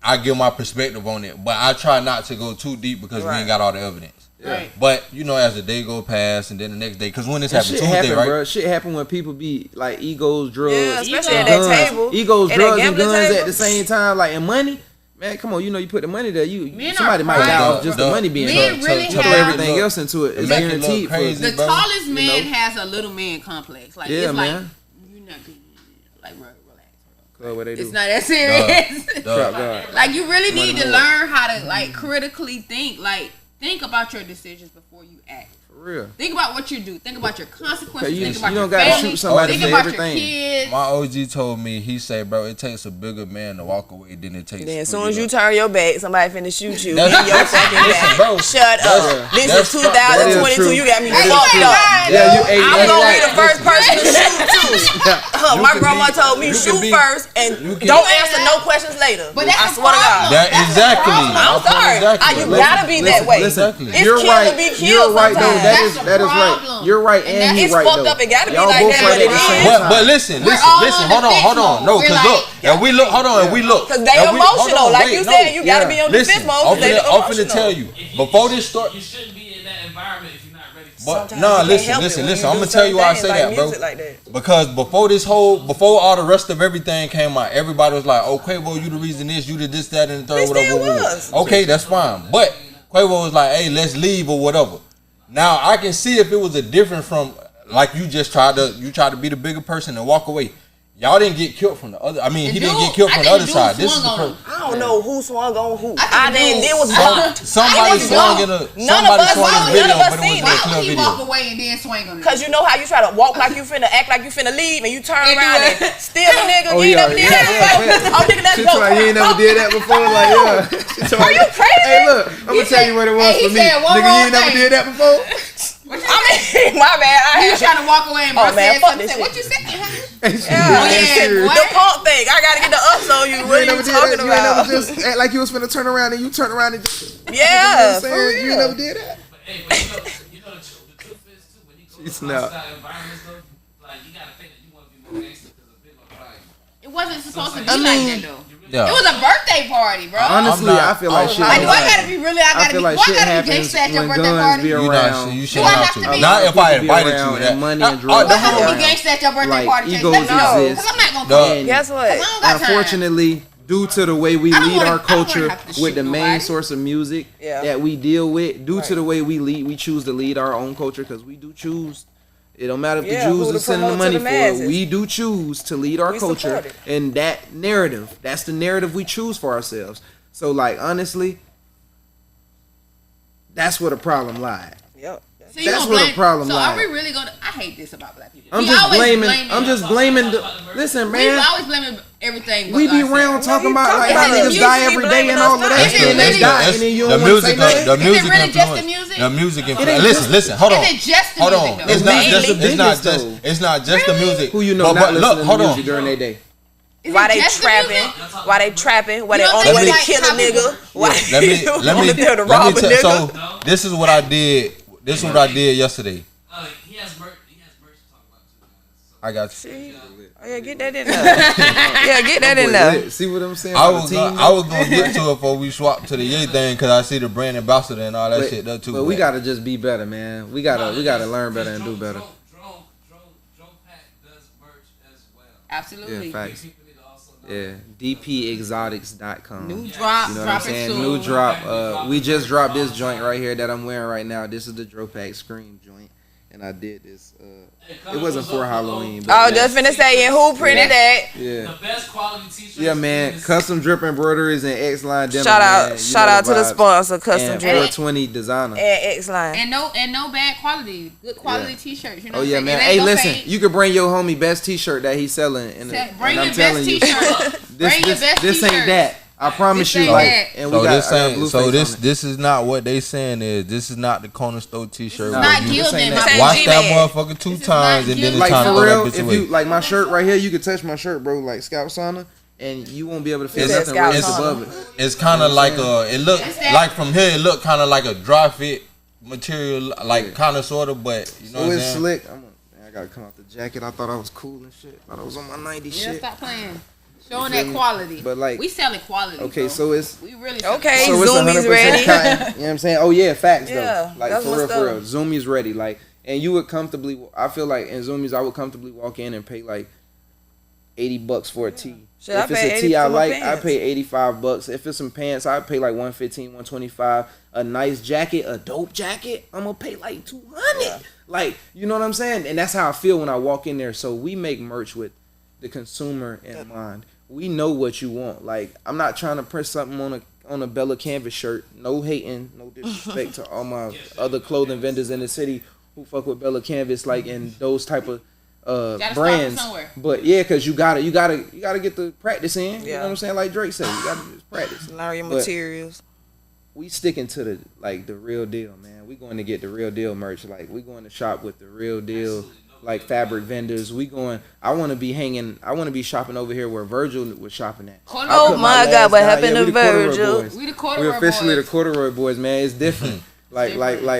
I give my perspective on it, but I try not to go too deep because we Right. ain't got all the evidence. Right. But as the day go past and then the next day, cause when this That happened shit Tuesday, happen, right? bro. Shit happen when people be like egos, drugs, Yeah, especially at that guns. table. Egos, At that drugs, and gambling guns table. at the same time, like and money. Man, come on, you put the money there. Men Somebody are might die prideful, off just bro. the money being Men there. really To throw have- everything else into it. It's Make it look guaranteed for crazy. The bro. tallest You man know? has a little man complex. Like Yeah, it's like man. you're not getting like relax, bro. What they do? It's not that serious. Trap God. Like you really need to more. learn how to like critically think. Like think about your decisions before you act. For real. Think about what you do. Think about your consequences. You Think about don't your gotta family. shoot somebody Think for about everything. your kids. My OG told me, he said, bro, it takes a bigger man to walk away than it takes. Then as for soon as you to- turn your back, somebody finna shoot you in That's- your fucking listen, back. bro, Shut up. This that's- is that is 2022. true. You got me Hey, you fucked ain't up. lying. Yeah, you ain't. I'm that's gonna right. be the first person to shoot too. You My can grandma be- told me you can shoot be- first and you can- don't answer no questions later. But that's I the swear to God. problem. That That's the exactly. problem. I'm sorry. Exactly. You gotta be that way. Listen, It's you're kill right. to be You're killed right though. sometimes. That's the That is right. problem. You're right, And and that's- he's It's right fucked though. up. It gotta be Y'all like both that, right but at it the is. same But time. listen, We're all hold on. No, We're cause like- look, if we look, hold on, if we look, Cause they if we- hold emotional. on, Like wait, you no. said, you gotta Yeah. be on Listen, defense mode because they I'm emotional. finna tell you If you- before this start. You shouldn't be in that environment if you're not ready for But Sometimes nah, you can't listen. help it when you I'm do gonna tell you why I certain say things that, like bro. music like that. Because before all the rest of everything came out, everybody was like, "Oh, Quavo, you the reason this, you did this, that, and the third, They whatever." still whatever. was. Okay, that's fine. But Quavo was like, "Hey, let's leave or whatever." Now I can see if it was a different from like you tried to be the bigger person and walk away. Y'all didn't get killed from the other. I mean, he didn't get killed from the other side. This is the swung on first. I don't know who swung on who. I think then dude- it was Some- blocked. Somebody It was swung in blocked. a. None of Somebody us- swung in none a of video, us but it seen wasn't a it. Why clear would he video. walk away and then swing on it? Cause you know how you try to walk like you finna act like you finna leave and you turn And around do and steal a nigga. Oh, You ain't yeah, never did yeah, that before. yeah. I'm thinking that's She dope. told you ain't never did that before. Like, yeah. She told Are you crazy? Hey, look, I'm gonna tell you what it was Hey, he for me. said one Nigga, you wrong ain't never thing. did that before? I My bad. You was trying to walk away and Oh, man, said fuck something. this What shit. you said? Yeah, boy. the punk thing. I gotta get the ups on you. What are you talking You ain't about? never just act like you was finna turn around and you turn around and just. Yeah, You know what I'm for saying? You real. never did that. But hey, but you know the truth is too, when you go It's to not. hostile environments though, like you gotta think that you want to be more gangster because a big one probably. It wasn't supposed to be I like that though. Yeah. It was a birthday party, bro. Honestly, not- I feel like shit. Like, do I happens. gotta be really? I I gotta feel be. like Why shit gotta be happens gangsta at your when birthday guns party? be You around. you Do shouldn't I have have to. to be- Not if I People be invited around you. That and money and Why drugs. gotta Yeah. be gangsta at your birthday Like, party? egos Let me know, exist. 'cause I'm not gonna No. come. And Guess what? I don't got time. unfortunately, due to the way we I don't lead wanna- our I don't wanna culture have to with shoot the main nobody. source of music Yeah. that we deal with, due to Right. the way we lead, we choose to lead our own culture because we do choose. It don't matter if Yeah, the who Jews to are sending the promote money to for the it. masses. We do choose to lead our We culture support it. and that narrative. That's the narrative we choose for ourselves. So, like, honestly, that's where the problem lied. Yep. So you That's gonna where the blame- problem So lies. are we really gonna? I hate this about black people. I'm We just always blaming. blame I'm it. just blaming. Listen, We man. always blaming everything. But We be ourselves. around talking about like talking how about niggas it. die You every be day blaming and us all of now. that Is it shit. They really? die and then you the don't want to say music, nothing. the Is it music really just the influence. music? The music ain't influence. Listen, listen, hold on. Is it just the Hold music on. though? It's not Mainly. just. It's not Biggest, just. though. It's not just the music. Who you know But not look, listening hold to on. music during their day? Is Why it they just the trapping? music? Why they trapping? Why You they don't on think the way to like kill a how people- nigga? Why Let me you let on me the there to let rob me a tell. nigga? So this is what I did. This is what I did yesterday. He has merch. He has merch to talk about too, guys. So I got you. Oh yeah, get that in there. Yeah, get that in there. See what I'm saying? I about was the gonna, team, I was gonna get to it before we swap to the Ye thing because I see the brand ambassador and all that but, shit though too. but we gotta just be better, man. We gotta learn better and do better. Drone Pack does merch as well. Absolutely. Yeah, facts. People need to also know. Yeah, dpexotics.com. New You drop, know what I'm drop it saying? soon. New drop. We just dropped this joint right here that I'm wearing right now. This is the Dropack Scream joint, and I did this. It wasn't for Halloween, but I was just finna say, and who printed that? yeah. The best quality t-shirts. Yeah, man. is- Custom drip embroideries and X line denim. Shout man. You out, shout know out to the vibes. sponsor, Custom And Drip 420 designer. and X Line. And no bad quality. Good quality Yeah. t-shirts. You know Oh what yeah, I'm man. saying? Hey, It ain't listen, gonna fade. you could bring your homie best T-shirt that he's selling. In the, Bring and your I'm telling best you, t-shirt. Bring your best this ain't t-shirts. that. I promise This you, ain't like, that. and we So got, this I got ain't. Blueface So on this it. this is not what they saying is. This is not the corner store T-shirt. It's where not you gilding. ain't My that. Watch G-Man. that motherfucker two This is times not and then it's Like time to for throw real, that bitch if away. you like my shirt right here, you could touch my shirt, bro, like Scout Sauna, and you won't be able to feel It says nothing Scout raised Sauna. above it. It's kind of like it look It's that- like from here. It look kind of like a dry fit material, like kind of sort of, but you know So what I'm it's saying. slick. Man, I gotta come out the jacket. I thought I was cool and shit. Thought I was on my 90s Yeah, shit. stop playing. Showing feel that me? quality. But, like- we selling quality. Okay, bro. so it's we really selling Okay. so it's Zoomies 100% ready. cotton. You know what I'm saying? Oh yeah, facts Yeah, though. Like that's for my real, stuff. for real. Zoomies ready. Like, and you would comfortably. I feel like in Zoomies, I would comfortably walk in and pay like $80 for a tee. Shit, I If it's pay a 80 tee I for my like, I pants. pay $85. If it's some pants, I pay like $115, $125. A nice jacket, a dope jacket, I'm gonna pay like $200. Yeah. Like, you know what I'm saying? And that's how I feel when I walk in there. So we make merch with the consumer in mind. We know what you want. Like, I'm not trying to print something on a Bella Canvas shirt. No hating, no disrespect to all my other clothing vendors in the city who fuck with Bella Canvas, like in those type of Gotta start brands. somewhere. But yeah, cause you gotta get the practice in. You know Yeah. what I'm saying? Like Drake said, you gotta just practice. Learn your But- materials. We sticking to the real deal, man. We going to get the real deal merch. Like, we going to shop with the real deal, like fabric vendors. I want to be shopping over here where Virgil was shopping at. Corduroy Oh boys. my last God, what guy- happened yeah, to we the Corduroy Virgil? boys. We the corduroy We're officially boys. the Corduroy boys, man. It's different. like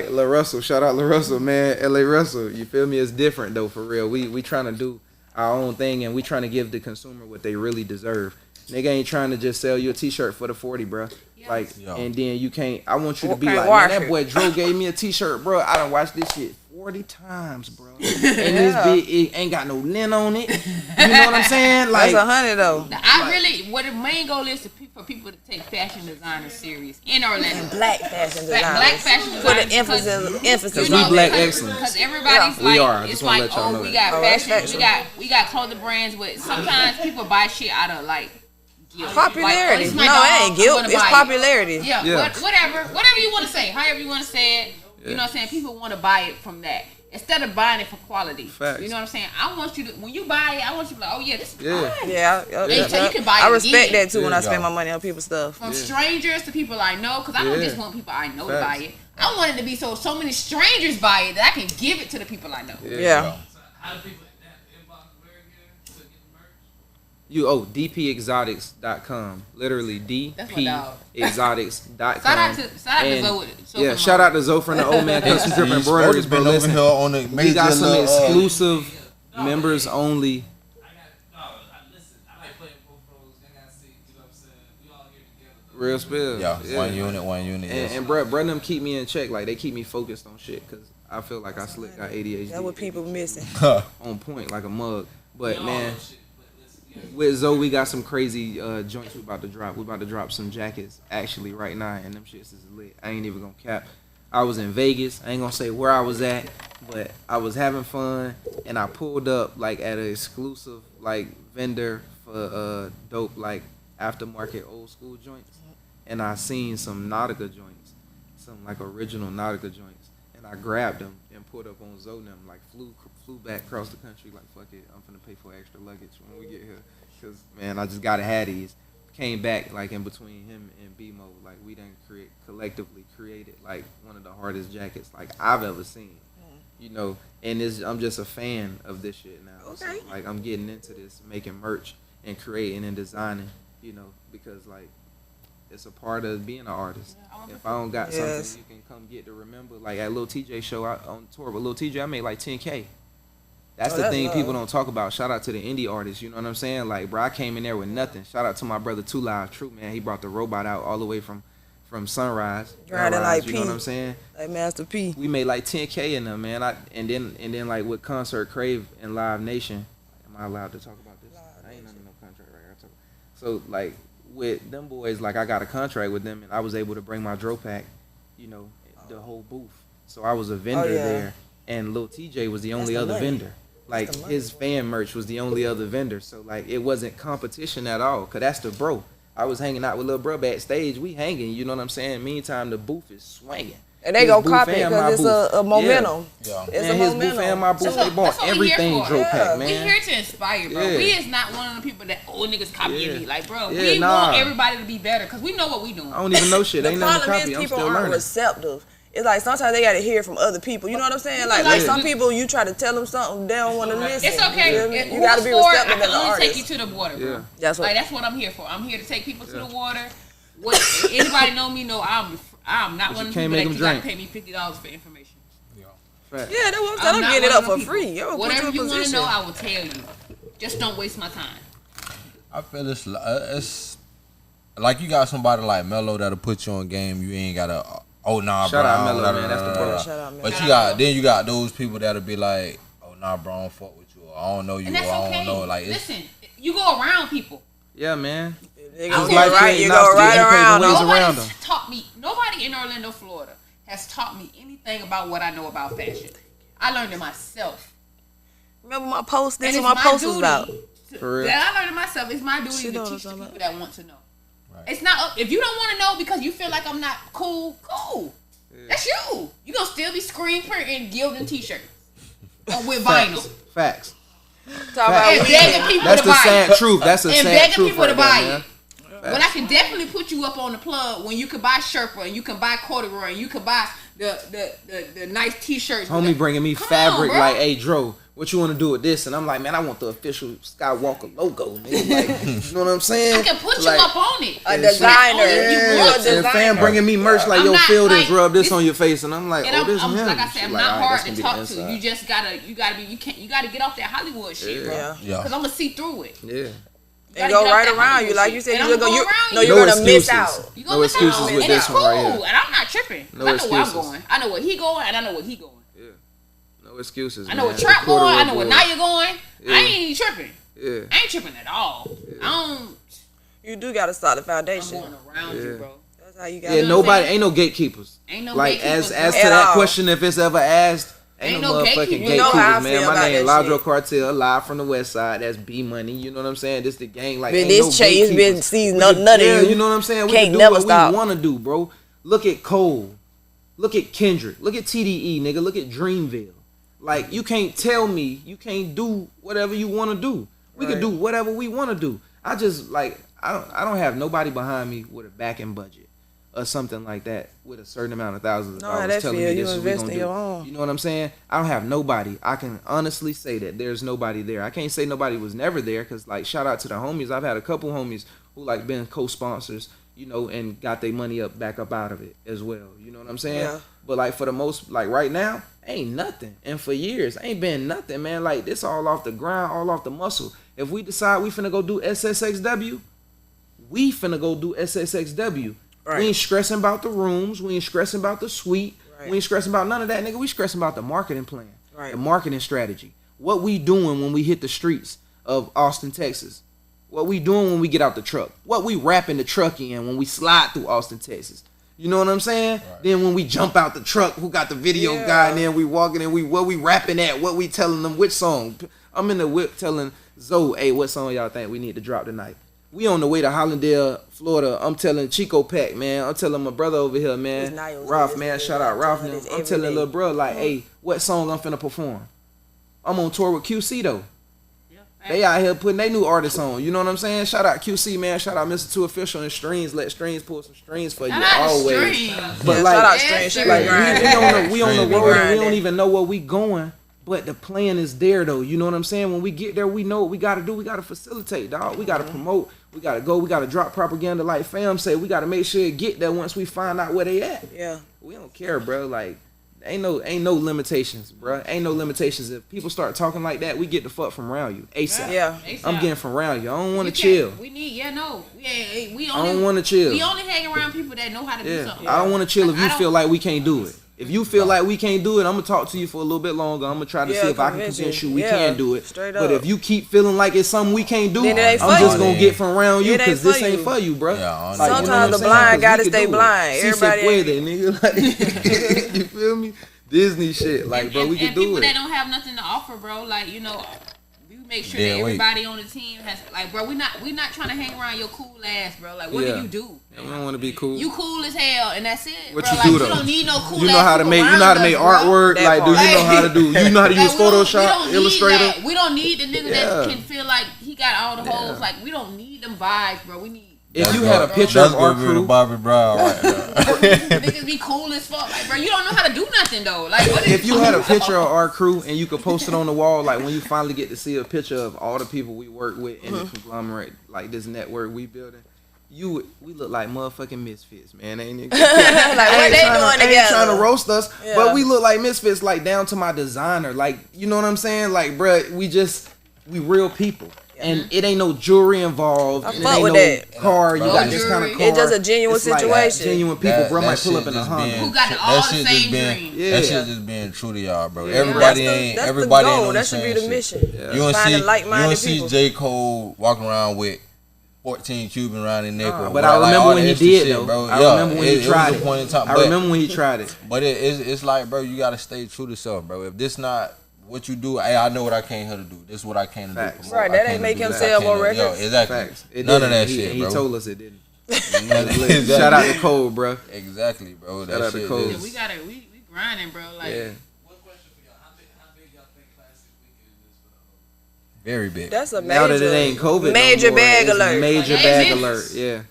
La Russell. Shout out La Russell, man. LA Russell. You feel me? It's different though, for real. We trying to do our own thing, and we trying to give the consumer what they really deserve. Nigga ain't trying to just sell you a t-shirt for the 40, bro. Like, Yo. and then you can't. I want you to be Can't like, wash man, that it. boy Dro gave me a t-shirt, bro. I done watched this shit 40 times, bro. And this bitch, it ain't got no lint on it. You know what I'm saying? Like, That's 100 though. Now, I really, what the main goal is for people to take fashion designers serious in Orlando. Black fashion Black designers. fashion Put designers. an emphasis we on black that. excellence. Because everybody's Yeah. like, We are. I it's just wanna like, let y'all know we that. got Oh, that's fashion, factual. we got clothing brands, but sometimes people buy shit out of like guilt. Popularity. Like, oh, it's my No, dog, it ain't I'm guilt. gonna It's buy it. popularity. Yeah, Yeah. whatever you want to say, however you want to say it. You know what I'm saying? People want to buy it from that instead of buying it for quality. Facts. You know what I'm saying? I want you to, when you buy it, I want you to be like, oh yeah, this is Yeah. fine. Yeah, so you can buy I it respect again. that too when I Yeah. spend my money on people's stuff. From strangers to people I know, because I don't Yeah. just want people I know to Facts. buy it. I want it to be so many strangers buy it that I can give it to the people I know. Yeah. So how do people inbox where again to get the merch? dpexotics.com. Literally That's my dog. dpexotics.com. Shout out to And, Zoe. yeah, shout out to Zoe from the Old Man Custom Drip Embroideries, bro. been over Listen, here on the we major got some little, exclusive members only. I listen. I like playing both roles. I gotta see. You know what I'm saying? We all here together. Though. Real spill. Yeah, one unit. yes. And bruh, them keep me in check. Like, they keep me focused on shit because I feel like I slick got ADHD. That's what people missing. On point, like a mug. But, We all man, know shit, but listen, yeah. with Zoe, we got some crazy joints we about to drop. We about to drop some jackets actually right now, and them shits is lit. I ain't even gonna cap. I was in Vegas. I ain't gonna say where I was at, but I was having fun, and I pulled up like at an exclusive like vendor for dope like aftermarket old school joints, and I seen some Nautica joints, some like original Nautica joints, and I grabbed them and put up on Zoe them, like flew back across the country like fuck it, I'm finna pay for extra luggage when we get here, cause man I just gotta have these. Came back like in between him and B-Mo, like we done collectively created like one of the hardest jackets like I've ever seen, you know. And I'm just a fan of this shit now. Okay. So, like I'm getting into this, making merch and creating and designing, you know, because like it's a part of being an artist. If I don't got Yes. something you can come get to remember, like at Lil TJ show on tour with Lil TJ, I made like 10K. That's Oh, the that's thing love. people don't talk about. Shout out to the indie artists, you know what I'm saying? Like, bro, I came in there with nothing. Shout out to my brother Two Live True, man. He brought the robot out all the way from Sunrise. Grinding Sunrise, like you know P. what I'm saying? Like Master P. We made like 10K in them, man. And then like with Concert Crave and Live Nation. Am I allowed to talk about this? I ain't under no contract right here. So like with them boys, like I got a contract with them, and I was able to bring my Dro Pack, you know, the whole booth. So I was a vendor yeah. there, and Lil TJ was the only the other money. vendor. Like the money. his fan merch was the only other vendor. So like it wasn't competition at all, cause that's the bro. I was hanging out with Lil Bro backstage. We hanging, you know what I'm saying? Meantime, the booth is swinging. And they His go booth cop it and my because it's booth. a momentum. Yeah. It's Man, a his momentum. booth and my booth, That's they what- bought that's what we here everything for. Dro Yeah. Pack, We man. here to inspire, bro. Yeah. We is not one of the people that niggas copying Yeah. me. Like, bro, Yeah, we nah. want everybody to be better because we know what we doing. I don't even know shit. The Ain't nothing to problem copy. is I'm people still aren't learning. receptive. It's like sometimes they gotta hear from other people. You know what I'm saying? Like Like, some we- people, you try to tell them something, they don't want to listen. It's okay. You, feel me? If You gotta be who's for it, I receptive can as an only artist. take you to the water, bro. Yeah. That's what. Like that's what I'm here for. I'm here to take people to the water. What anybody know me know I'm not But one you of the can't people make that 'em you gotta drink. pay me $50 for information. Fact. Yeah, that's what I'm I'm saying. I'm not getting it one up of for them free. people. Yo, put Whatever you you in want to position. know, I will tell you. Just don't waste my time. I feel it's like you got somebody like Mello that'll put you on game. You ain't gotta. Oh nah, Shout bro. out I don't- Mello, man. That's the bro. Shout out, man. But Shout you out got you got those people that'll be like, oh nah, bro, I don't fuck with you. Or, I don't know you. And Or, that's I okay. don't know. Like it's Listen, you go around people. Yeah, man. You It's go like right, creating you go obstacles right and creating around ways them. around Nobody's them. taught me. Nobody in Orlando, Florida, has taught me anything about what I know about fashion. I learned it myself. Remember my post? This And is what it's my my post was duty about. For real. that I learned it myself. It's my duty She to knows teach the what I'm people that want to know. Right. It's not up. If you don't want to know because you feel like I'm not cool, that's you. You gonna still be screen printing gilded t-shirts or with vinyl Facts. Talk about and weed. begging people That's to the buy sad it. truth. That's the And sad begging truth people right to there, buy man. it. But I can definitely put you up on the plug when you can buy Sherpa and you can buy corduroy and you can buy the nice t-shirts. Homie bringing me Come fabric on, bro. like, hey, Dro, what you want to do with this? And I'm like, man, I want the official Skywalker logo, nigga. Like, you know what I'm saying? I can put Like, you up on it. A designer. If you Yeah, want a to. and fan designer. bringing me merch like, I'm yo, not, feel this, like, rub this this- on your face, and I'm like, And oh, I'm, this I'm him. like I said, She I'm like, not all right, hard that's to gonna be talk the to. inside. You gotta be, you gotta get off that Hollywood shit, bro. Yeah. yeah. Cause I'm gonna see through it. Yeah. And go right around you. Like you said, And you're I'ma gonna, go you, around no, you. you're No gonna miss excuses. out. You No gonna miss out. excuses with And this it's one cool. right here. And I'm not tripping. No I know where I'm excuses. going. I know where he going, and I know where he going. No excuses. I know man. where Trap The going. corduroy I know where boys. Naya going. Yeah. I ain't tripping. Yeah. I ain't tripping at all. I'm You do gotta start the foundation. going around you, Yeah. bro. That's how you Yeah, gotta. know what I'm nobody, saying? ain't no gatekeepers. Ain't no Like, gatekeepers, as bro. to At that all. question, if it's ever asked, Ain't ain't no no motherfucking gatekeepers. gatekeepers, You know how I man. feel My about name that Ladro shit. Cartel, live from the west side. That's B Money. You know what I'm saying? This the gang. Like, Been ain't this no chase, been gatekeepers. seized, We none can- of yeah, you. you know what I'm saying? We Can't can do never what stop. we want to do, bro. Look at Cole. Look at Kendrick. Look at TDE, nigga. Look at Dreamville. Like, you can't tell me you can't do whatever you want to do. We can Right. do whatever we want to do. I just, like, I don't have nobody behind me with a backing budget. or something like that with a certain amount of thousands of Know how dollars that telling feel. me You this is what we invest gonna in do. your own. You know what I'm saying? I don't have nobody. I can honestly say that there's nobody there. I can't say nobody was never there because, like, shout out to the homies. I've had a couple homies who, like, been co-sponsors, you know, and got their money back up out of it as well. You know what I'm saying? Yeah. But, like, for the most, like, right now, ain't nothing. And for years, ain't been nothing, man. Like, this all off the grind, all off the muscle. If we decide we finna go do SSXW, we finna go do SSXW. Right. We ain't stressing about the rooms. We ain't stressing about the suite. Right. We ain't stressing about none of that, nigga. We stressing about the marketing plan, Right. the marketing strategy. What we doing when we hit the streets of Austin, Texas? What we doing when we get out the truck? What we wrapping the truck in when we slide through Austin, Texas? You know what I'm saying? Right. Then when we jump out the truck, who got the video Yeah. guy? And then we walking and what we rapping at? What we telling them? Which song? I'm in the whip telling Zoe, hey, what song y'all think we need to drop tonight? We on the way to Hollandale, Florida. I'm telling Chico Pack, man. I'm telling my brother over here, man. It's Niles, Ralph, it's man. Niles. Shout out Ralph. It's Man. every I'm telling day. little bro, like, hey, what song I'm finna perform? I'm on tour with QC though. They out here putting their new artists on. You know what I'm saying? Shout out QC, man. Shout out Mr. 2 Official and Strings. Let Strings pull some strings for you Shout out to always. Strings. But Yeah, like, shout out Strings. Strings. like Strings. we on the Strings road and we grinding. don't even know where we going. But the plan is there though. You know what I'm saying? When we get there, we know what we gotta do. We gotta facilitate, dog. We gotta promote. We gotta go. We gotta drop propaganda like fam say. We gotta make sure it get there once we find out where they at. Yeah. We don't care, bro. Like, ain't no limitations, bro. Ain't no limitations. If people start talking like that, we get the fuck from around you ASAP. Yeah. I'm getting from around you. I don't want You to can't- chill. We need, we I only, don't want to chill. we only hang around people that know how to do Yeah, something. I don't want to chill if I you don't- feel like we can't do it. If you feel like we can't do it, I'm gonna talk to you for a little bit longer. I'm gonna try to Yeah, see if I can convince convince you. you we Yeah, can do it. straight But up. if you keep feeling like it's something we can't do, Then it ain't I'm for just you. gonna get from around you It ain't because this for ain't you. for you, bro. Yeah, I Like, you know Sometimes what I'm the saying? blind 'Cause gotta we can stay do it. blind. Si se Everybody ain't- puede, nigga. Like, you feel me? Disney shit, like, bro, we can and do people it. that don't have nothing to offer, bro, like, you know, we make sure Yeah, that wait. everybody on the team has, like, bro, we not trying to hang around your cool ass, bro. Like, what Yeah. do you do? We don't want to be cool. You cool as hell, and that's it. What bro. you like, do, you though? don't need no cool You know ass how to people make around us, bro. artwork. That Like, do you part. know how to do? You know how to use Like, we Photoshop, don't need Illustrator? that. We don't need the nigga Yeah. that can feel like he got all the holes. Like, we don't need them vibes, bro. We need If you had a picture That's of our gonna be the crew, Bobby Brown right now. niggas be cool as fuck. Like, bro, you don't know how to do nothing though. Like, what if you had a picture of our crew and you could post it on the wall, like when you finally get to see a picture of all the people we work with in the conglomerate, like this network we building, we look like motherfucking misfits, man. Ain't it? Like, what they doing Ain't trying to together? roast us, Yeah. but we look like misfits, like down to my designer. Like, you know what I'm saying? Like, bruh, we real people. And it ain't no jewelry involved. I and fuck it ain't with no that. car. You No got this kind of jewelry. car. It's just a genuine It's like situation. genuine people, bro. Might pull shit up in a just Honda. being- Who got all that the shit same just being, dreams. Yeah. That shit just being true to y'all, bro. Yeah. Everybody That's ain't the everybody goal. ain't on That the should be same the shit. mission. Yeah. You don't Finding see like-minded people. J. Cole walking around with 14 Cuban around his neck. or But I whatever, like, remember all when that he extra did shit, though. bro. I Yeah, remember when he it tried was it. a point in time. I but- remember when he tried it. But it's like, bro, you gotta stay true to self, bro. If this not what you do, hey, I know what I came here to do. This is what I came to Facts. do. Right, that ain't make him sell more records. Yo, exactly. Facts. It None didn't. of that He- shit, He bro. told us it didn't. Exactly. Shout out to Cole, bro. Exactly, bro. Shout out That to shit Cole. Yeah, is we grinding, bro. Like, Yeah. One question for y'all. How big y'all think Classic Weekend is for the whole? very big. That's a Now that it major, ain't COVID, major no more, bag it's alert. Major Like, bag hey, alert. Yeah,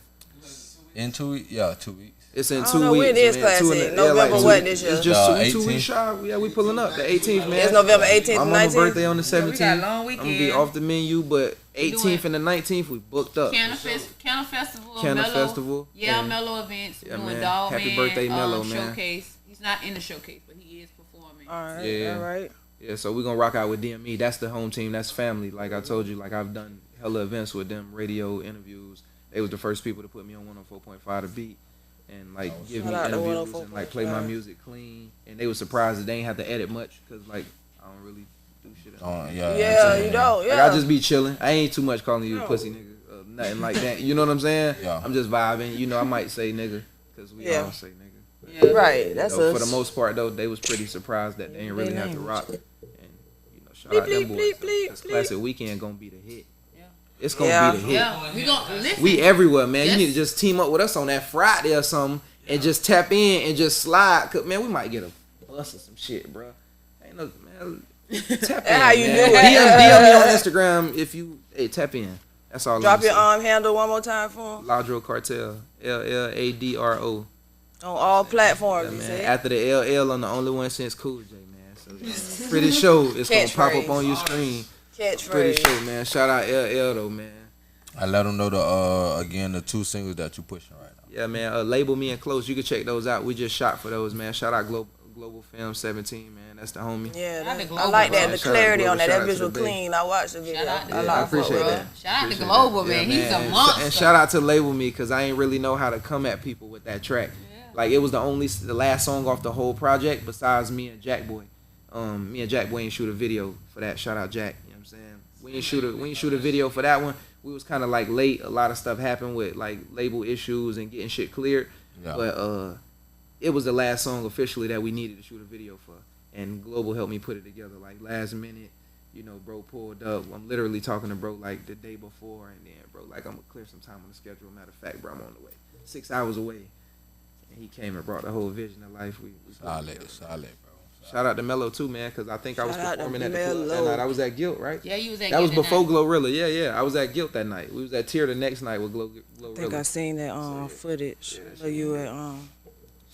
In 2 weeks, yeah, 2 weeks. it's in I 2 don't know weeks. when it is man. Classic. 2 and a- November like what 2 this year? It's just 2 18th. weeks shy. Yeah, we pulling up the 18th, man. It's November 18th My and mama's 19th. birthday on the Yeah, we got a 17th. long I'm gonna be weekend. off the menu, but We 18th doing- and the 19th we booked up. Canna Festival, Canna Mellow, Festival, yeah, and- Mellow events. Yeah, Doing man. Dog Happy Man, birthday, Mellow, man. Showcase. He's not in the showcase, but he is performing. All right, Yeah. all right. Yeah, so we're gonna rock out with DME. That's the home team. That's family. Like I told you, like I've done hella events with them, radio interviews. They was the first people to put me on 104.5 The Beat and like give me Shout out to interviews and like play my 104.5. music clean. And they was surprised that they ain't have to edit much because like I don't really do shit. Yeah, Yeah, you don't. Like Yeah. I just be chilling. I ain't too much calling you a No. pussy nigga, nothing like that. You know what I'm saying? Yeah. I'm just vibing. You know, I might say nigga because we Yeah. all say nigga. Yeah. Right. That's You know, us. for the most part though, they was pretty surprised that they ain't really They have to named rock. And you know, shout Bleep, out them bleep, boys. bleep, bleep, Because bleep. Classic Weekend gonna be the hit. Yeah. It's gonna Yeah. be the hit. Yeah, we gonna listen. We everywhere, man. Yes. You need to just team up with us on that Friday or something and just tap in and just slide. 'Cause, man, we might get a bus or some shit, bro. Ain't no man. Tap in. how you man. do it. DM me on Instagram if you tap in. That's all. Drop I'm your saying. arm handle one more time for him. Ladro Cartel. LLADRO. On all platforms, you Man, see? after the LL, I'm the only one since Cool J, man. So pretty sure it's gonna pop up on your screen. Pretty Catchphrase. sure, man. Shout out LL though, man. I let them know the 2 singles that you pushing right now. Yeah, man. Label Me and Close. You can check those out. We just shot for those, man. Shout out Global Film 17, man. That's the homie. Yeah, Shout out to I Global, like that. bro. The Shout out clarity to on that. Global. That Shout out to visual the Bay. clean. I watched the video. Shout out to I the like I appreciate fuck with that. it. Shout out to Appreciate Global, that. man. Yeah, He's a man. monster. And shout out to Label Me, because I ain't really know how to come at people with that track. Like, it was the last song off the whole project besides me and Jack Boy. Me and Jack Boy ain't shoot a video for that. Shout out Jack. You know what I'm saying? We ain't shoot a video for that one. We was kind of like late. A lot of stuff happened with like label issues and getting shit cleared. Yeah. But it was the last song officially that we needed to shoot a video for. And Global helped me put it together. Like last minute, you know, bro pulled up. I'm literally talking to bro like the day before, and then bro like, I'm gonna clear some time on the schedule. Matter of fact, bro, I'm on the way. 6 hours away. And he came and brought the whole vision of life. We put it together. Solid, bro. Shout out to Mello too, man, because I think I was Shout out to performing at the club that Mello. night. I was at Guilt, right? Yeah, you was at That was Get It before Night. Glorilla. Yeah. I was at Guilt that night. We was at Tier the next night with I think I Glorilla. seen that footage of you at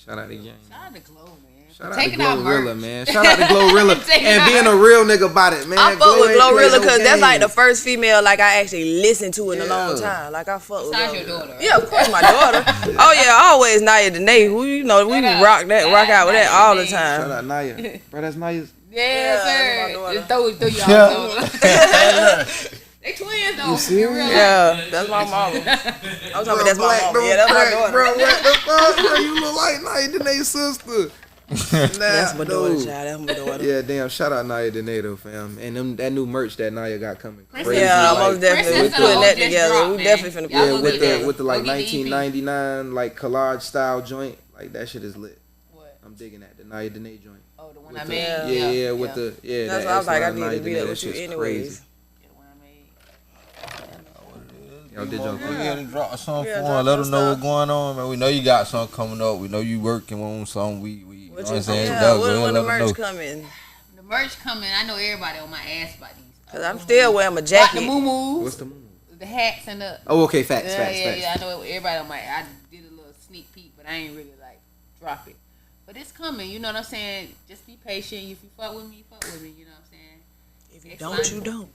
Shout out to Gang. Shout out to Glow, man. Shout out Taking to out Glorilla, merch. man. Shout out to Glorilla Taking and out being a real nigga about it, man. I fuck with ain't play Glorilla no because that's like the games. first female like I actually listened to in a long Yeah. time. Like I fuck with Besides your Glorilla. daughter, right? Yeah, of course my daughter. Oh yeah, always Naya Danae. Who you know we Shout out. rock out with that Naya all the Danae. Shout time. out Naya. Bro, that's Naya's. Yes, Yeah, sir. my Just daughter. throw y'all. They twins though. see in me? real life. Yeah, that's my mama. I was talking about that's my mama. Yeah, that's my daughter. Bro, what the fuck? Bro, you look like Naya Danae's sister. That's my daughter, dude. child. That's my daughter. Yeah, damn. Shout out Naya Danae though, fam. And that new merch that Naya got coming. Princess Crazy, Yeah, like- most definitely. We Princess putting of that just together. dropped, We man. definitely finna Y'all put Yeah, go it with get together. that. with the like Go get the EP. 1999 like collage style joint, like that shit is lit. What? I'm digging that, the Naya Danae joint. Oh, the one With I the- made. yeah, with Yeah. the yeah. That's that why I was like, I S-line need to Naya be Danae, there that with you shit's anyways. crazy. Yeah, the one I made. Y'all did y'all Go ahead and drop something Yeah, for drop him. Let your them know what's stuff. going on, man. We know you got something coming up. We know you working on something. We you know What what I'm you saying? yeah, Go when ahead, the let them know. merch coming? The merch coming. I know everybody on my ass about these. Cause I'm still wearing my Got the jacket. moo What's the moo? the hats and the. Oh, okay, facts. I know everybody on my. I did a little sneak peek, but I ain't really like drop it. But it's coming. You know what I'm saying? Just be patient. If you fuck with me, you fuck with me. You know what I'm saying? If you don't, you don't.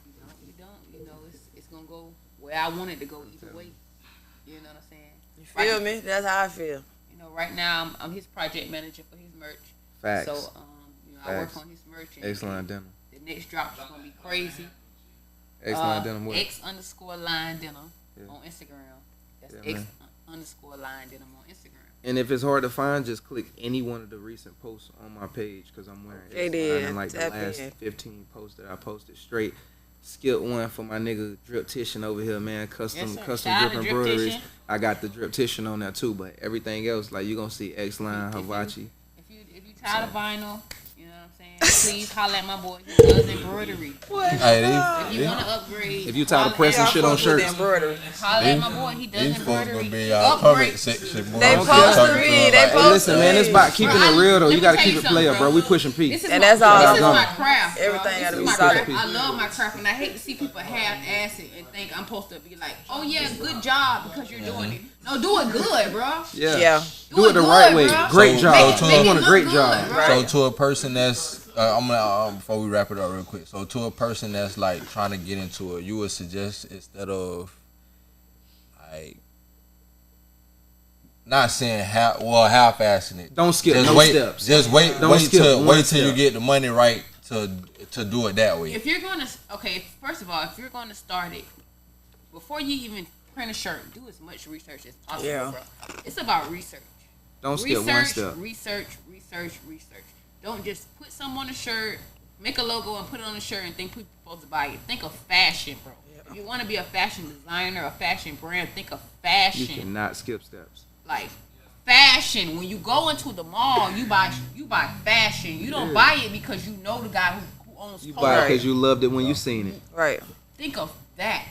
You don't. You know, it's gonna go where I want it to go either way. You know what I'm saying? You feel me? That's how I feel. You know, right now I'm his project manager for his merch. Facts. So you know, I work Facts. on his merch. And X-line denim. The next drop is gonna be crazy. X-line denim. What? X_line denim Yeah. on Instagram. That's Yeah, man. X_line denim on Instagram. And if it's hard to find, just click any one of the recent posts on my page because I'm wearing Okay, X-line then. and like the Tap last in. 15 posts that I posted straight. Skipped one for my nigga Driptician over here, man. Custom Yes, sir. custom Shout out drip to embroideries. Driptician. I got the Driptician on there too, but everything else, like you gonna see X-line, If you- Havachi. If you tired of vinyl, you know what I'm saying? Please holler at my boy. He does embroidery. Hey, If you these, want to upgrade, If you tired of holler pressing at- shit on Fuck with the shirts, embroidery. Holler at my boy. He does these folks embroidery. gonna be in y'all comment section. Boy. They I'm supposed talking to be, them they like, hey, supposed listen, man, it's about keeping it real though. Let You me gotta tell keep you it player, something, bro. bro. We pushing P. This is And my, that's all This I'm is doing. my craft. Bro. Everything This gotta is be my solid. craft. I love my craft, and I hate to see people half-ass it and think I'm supposed to be like, "Oh yeah, good job because you're doing it." No, do it good, bro. Yeah. Do it the right way. bro. Great So- job. so You make it doing a look great good, job. bro. So to a person that's, I'm gonna before we wrap it up real quick. So to a person that's like trying to get into it, you would suggest instead of like not saying half-assing it. Don't skip Just no wait. steps. Just wait. Don't Wait skip till one you step. get the money right to do it that way. If you're gonna, first of all, if you're gonna start it, before you even print a shirt, do as much research as possible, Yeah. bro. It's about research. Don't skip one step. Research. Don't just put some on a shirt, make a logo and put it on a shirt and think people are supposed to buy it. Think of fashion, bro. If you want to be a fashion designer, a fashion brand, think of You fashion. cannot skip steps. Like fashion. When you go into the mall, you buy fashion. You don't buy it because you know the guy who owns You Coach. buy it because you loved it when you seen it. Right. Think of that.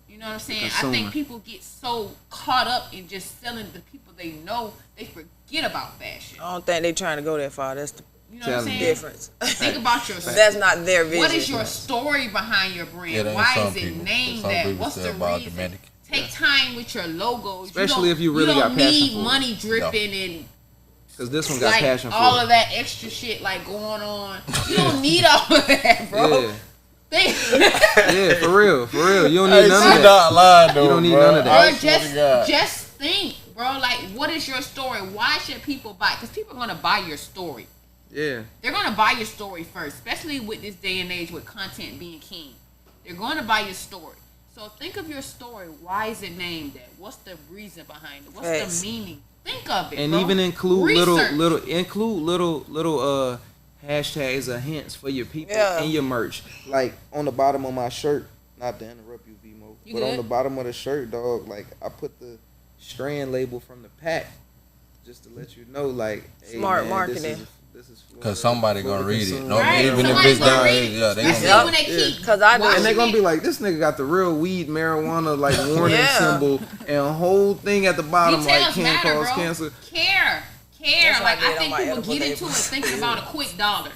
You know what I'm saying? I Consumer. think people get so caught up in just selling the people they know, they forget about fashion. I don't think they trying to go that far. That's the You know what I'm Tell 'em. saying? difference. Think about your That's not their vision. what is your story behind your brand? Yeah, that ain't Why some is it people. named Some that? people What's still the about reason? Dominican. Take time with your logos. Especially if you really don't got passion need for it. money dripping and Cause this one got like passion for all it. of that extra shit like going on. You don't need all of that, bro. Yeah. Think- Yeah, for real. You don't Hey, need none she of that. not lying though, You don't need bro. none of that. I Bro, swear to God. just think, bro. Like, what is your story? Why should people buy? Because people are gonna buy your story. Yeah. They're gonna buy your story first, especially with this day and age with content being king. They're going to buy your story. So think of your story. Why is it named that? What's the reason behind it? What's Facts. the meaning? Think of it, And bro. even include Research. little hashtags or hints for your people Yeah. in your merch. Like on the bottom of my shirt, not to interrupt you, BMO, You but on good? the bottom of the shirt, dog, like I put the strand label from the pack just to let you know, like, hey, Smart man, marketing. This is Cause somebody gonna read it. No, Right. even if Somebody's it's gonna done, read it. yeah, they Especially gonna. when they keep. Cause I do. And they're gonna watching be it. like, this nigga got the real weed marijuana like warning Yeah. symbol and a whole thing at the bottom like Details can matter, cause bro. cancer. Care. That's what Like I did I on think my people edible get into it labels. thinking about a quick dollar.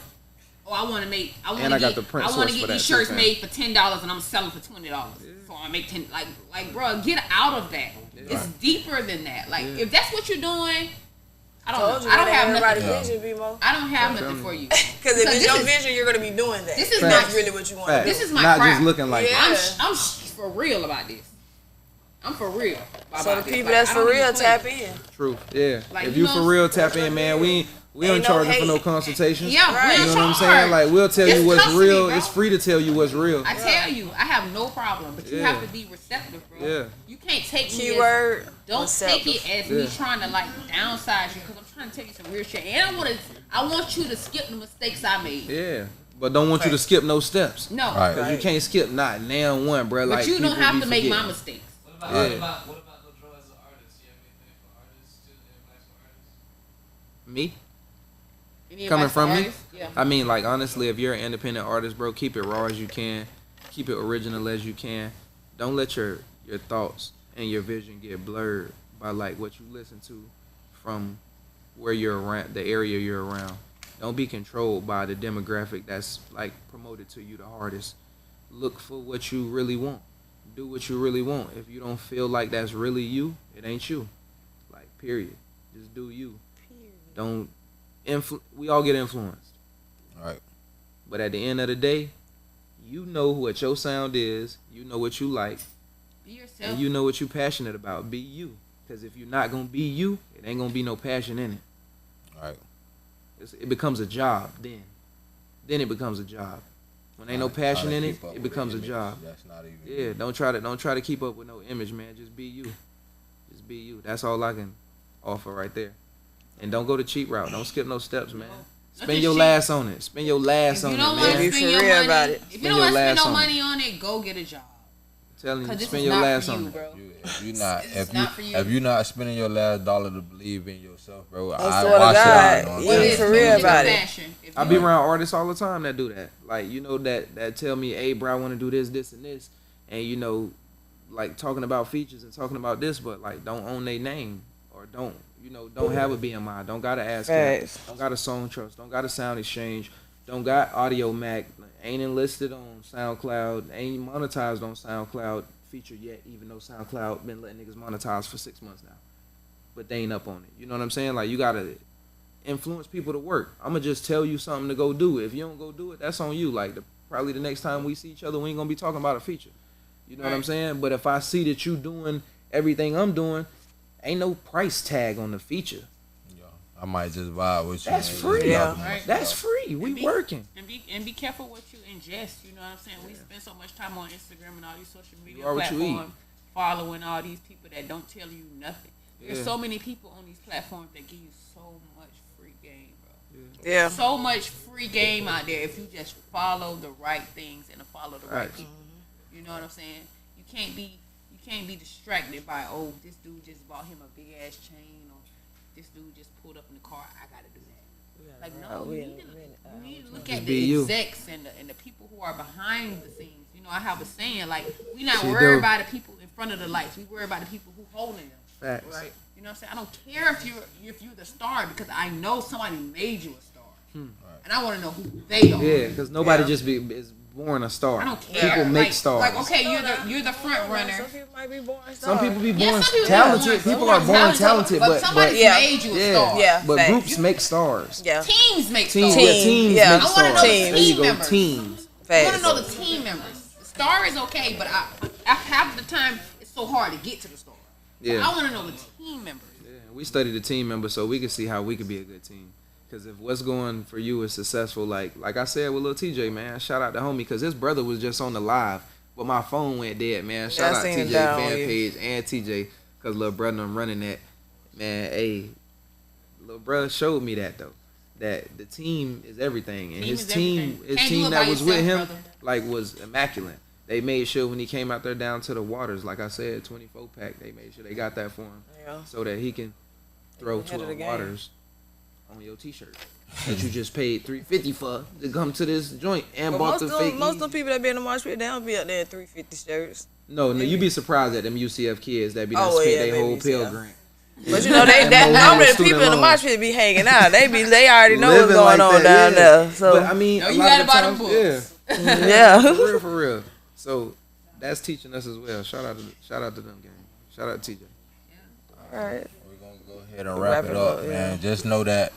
Oh, I want to make. I want And I to got get. the print I want source to for get these that, too, shirts fam. made for $10 and I'm selling for $20. So I make 10. Like, bro, get out of that. It's deeper than that. Like, if that's what you're doing, I Told don't. you I don't that have ain't nothing. everybody's vision, B-Mo. I don't have nothing for you. Because if Because it's this your is- vision, you're gonna be doing that. This is That's not- really what you want to Facts. do. This is my not craft. just looking like Yeah. that. I'm for real about this. I'm for real. So the about this. people Like, that's I for don't even real, play. tap in. True. Yeah. Like, If you you know for what real, I'm tap in, man. We Ain't don't no charge for no hate. consultations. Yeah, Right. real You know what I'm charge. saying? Like we'll tell It's you what's custody, real. bro. It's free to tell you what's real. I tell you, I have no problem, but you Yeah. have to be receptive, bro. Yeah. You can't take me Keyword. as, don't take receptive. it as me Yeah. trying to like downsize you because I'm trying to tell you some real shit. And I want you to skip the mistakes I made. Yeah. But don't want you to skip no steps. No, Right. Cause you can't skip not now one, bro. but Like you don't people have be to make my forgetting. mistakes. What Yeah. about Lil Dro as an artist? You have anything for artists too? Advice for artists? Me? Any Coming advice for from me? artists? Yeah. I mean, like honestly, if you're an independent artist, bro, keep it raw as you can, keep it original as you can. Don't let your thoughts and your vision get blurred by like what you listen to from where you're around, the area you're around. Don't be controlled by the demographic that's like promoted to you the hardest. Look for what you really want. Do what you really want. If you don't feel like that's really you, it ain't you. Like period. Just do you. Don't we all get influenced. Right. But at the end of the day, you know what your sound is. You know what you like. Be yourself. And you know what you're passionate about. Be you. Because if you're not going to be you, it ain't going to be no passion in it. Right. It becomes a job then. Then it becomes a job. When ain't no passion in it, it becomes a job. That's not even. Yeah, don't try to keep up with no image, man. Just be you. Just be you. That's all I can offer right there. And don't go the cheap route. Don't skip no steps, man. Spend just your cheap. last on it. Spend your last If on you it, don't want to man. Be spend for your real money, about it. if you Spend don't your want to spend last no on it. money on it, go get a job. Telling you, Because this spend is your not last for on you, it. bro. If you not, It's not for you. if you not spending your last dollar to believe in yourself, bro, I I swear to watch God, it. yeah. You know What what I'm Be is for saying? real music about or it. fashion? If I you be are- around artists all the time that do that. Like, you know, that tell me, hey, bro, I want to do this, and this. And, you know, like talking about features and talking about this, but, like, don't own their name or don't have a BMI. Don't got an ASCAP. Facts. Don't got a Song Trust. Don't got a Sound Exchange. Don't got Audio Mac. Ain't enlisted on SoundCloud. Ain't monetized on SoundCloud feature yet, even though SoundCloud been letting niggas monetize for 6 months now. But they ain't up on it. You know what I'm saying? Like, you got to influence people to work. I'm going to just tell you something to go do. If you don't go do it, that's on you. Like, probably the next time we see each other, we ain't going to be talking about a feature. You know what I'm Right. saying? But if I see that you doing everything I'm doing, ain't no price tag on the feature. Yeah, I might just vibe with you. That's man. free. Yeah. Just Right. That's free. We And be- working. And be careful what you ingest. You know what I'm saying? We spend so much time on Instagram and all these social media are what you eat. platforms, following all these people that don't tell you nothing. There's Yeah. so many people on these platforms that give you so much free game, bro. Yeah. So much free game out there if you just follow the right things and follow the right Right. people. You know what I'm saying? You can't be distracted by, oh, this dude just bought him a big ass chain, or this dude just pulled up in the car. I gotta do that. Like, no, you need to look at be the you. execs and the people who are behind the scenes. You know, I have a saying, like, we not See, worried dude. about the people in front of the lights. We worry about the people who holding them. Facts. Right? You know what I'm saying? I don't care if you're the star, because I know somebody made you a star. And I want to know who they are. Yeah, because nobody Yeah. just is born a star. I don't care. People make like, stars. Like, okay, you're the front runner. Some people might be born Some people be Yeah, born some people talented. born- People are born talented, but somebody's Yeah. made you a yeah, star. Yeah, but facts. groups make stars. Yeah. Teams make Teams, stars. yeah, teams Yeah. make I stars. wanna know the There you team go, members. teams. I want Facts. to know the team members. The star is okay, but half the time it's so hard to get to the star. Yeah. I want to know the team members. Yeah, we study the team members so we can see how we can be a good team. Because if what's going for you is successful, like I said with Lil TJ, man, shout out to homie, because his brother was just on the live, but my phone went dead, man. Shout I out seen it TJ down fan on you. page and TJ, because Lil brother I'm running that. Man, hey, Lil brother showed me that though, that the team is everything, and Team his is team, everything. his Can't do team it that by was with him, yourself, brother. like was immaculate. They made sure when he came out there down to the waters, like I said, 24 pack, they made sure they got that for him, Yeah. so that he can throw Ahead of the 12 game. waters on your t-shirt that you just paid $350 for to come to this joint and But bought the fake. most of the people that be in the march pit, they don't be up there in 350 shirts. No, you be surprised at them UCF kids that be done Oh, spent yeah, their they whole be, Pell yeah. Grant. But you know, And they more normally the student people in the loans. march pit be hanging out. They already know what's Living going like on that, down yeah. there. So But I mean, No, a you lot gotta of buy the them times, books. yeah, yeah. for real. So that's teaching us as well. Shout out to them, gang. Shout out to TJ. All right. We're gonna go ahead and wrap it up, man. yeah. Just know that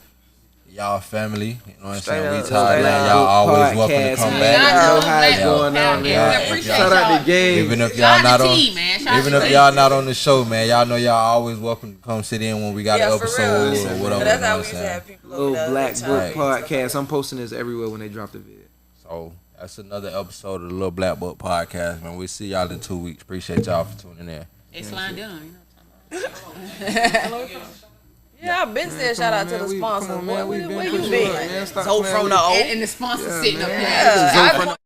y'all family. You know what I'm Straight saying? We up, tired, straight man. up. Y'all always welcome to Podcast, come man. back. Y'all know Black how it's Book going on, Podcast. man. We appreciate Shout out y'all. to gang. Even if Shout y'all out not to on, team, man. Shout out even to if team. y'all not on the show, man, y'all know y'all always welcome to come sit in when we got Yeah, an for episode real. or But whatever. that's You know how what we I'm used to saying? have people Little over there Black that Book time. Podcast. I'm posting this everywhere when they drop the vid. So that's another episode of the Little Black Book Podcast, man. We'll see y'all in 2 weeks. Appreciate y'all for tuning in. They slime down, you know what I'm talking about. Yeah, I've been saying shout out to the sponsors. Come on, man. Boy, We been where you pushing been? up, man. Stop So playing from with the it. O. And the sponsor Yeah, sitting man. up there. Yeah, Zoe I- from the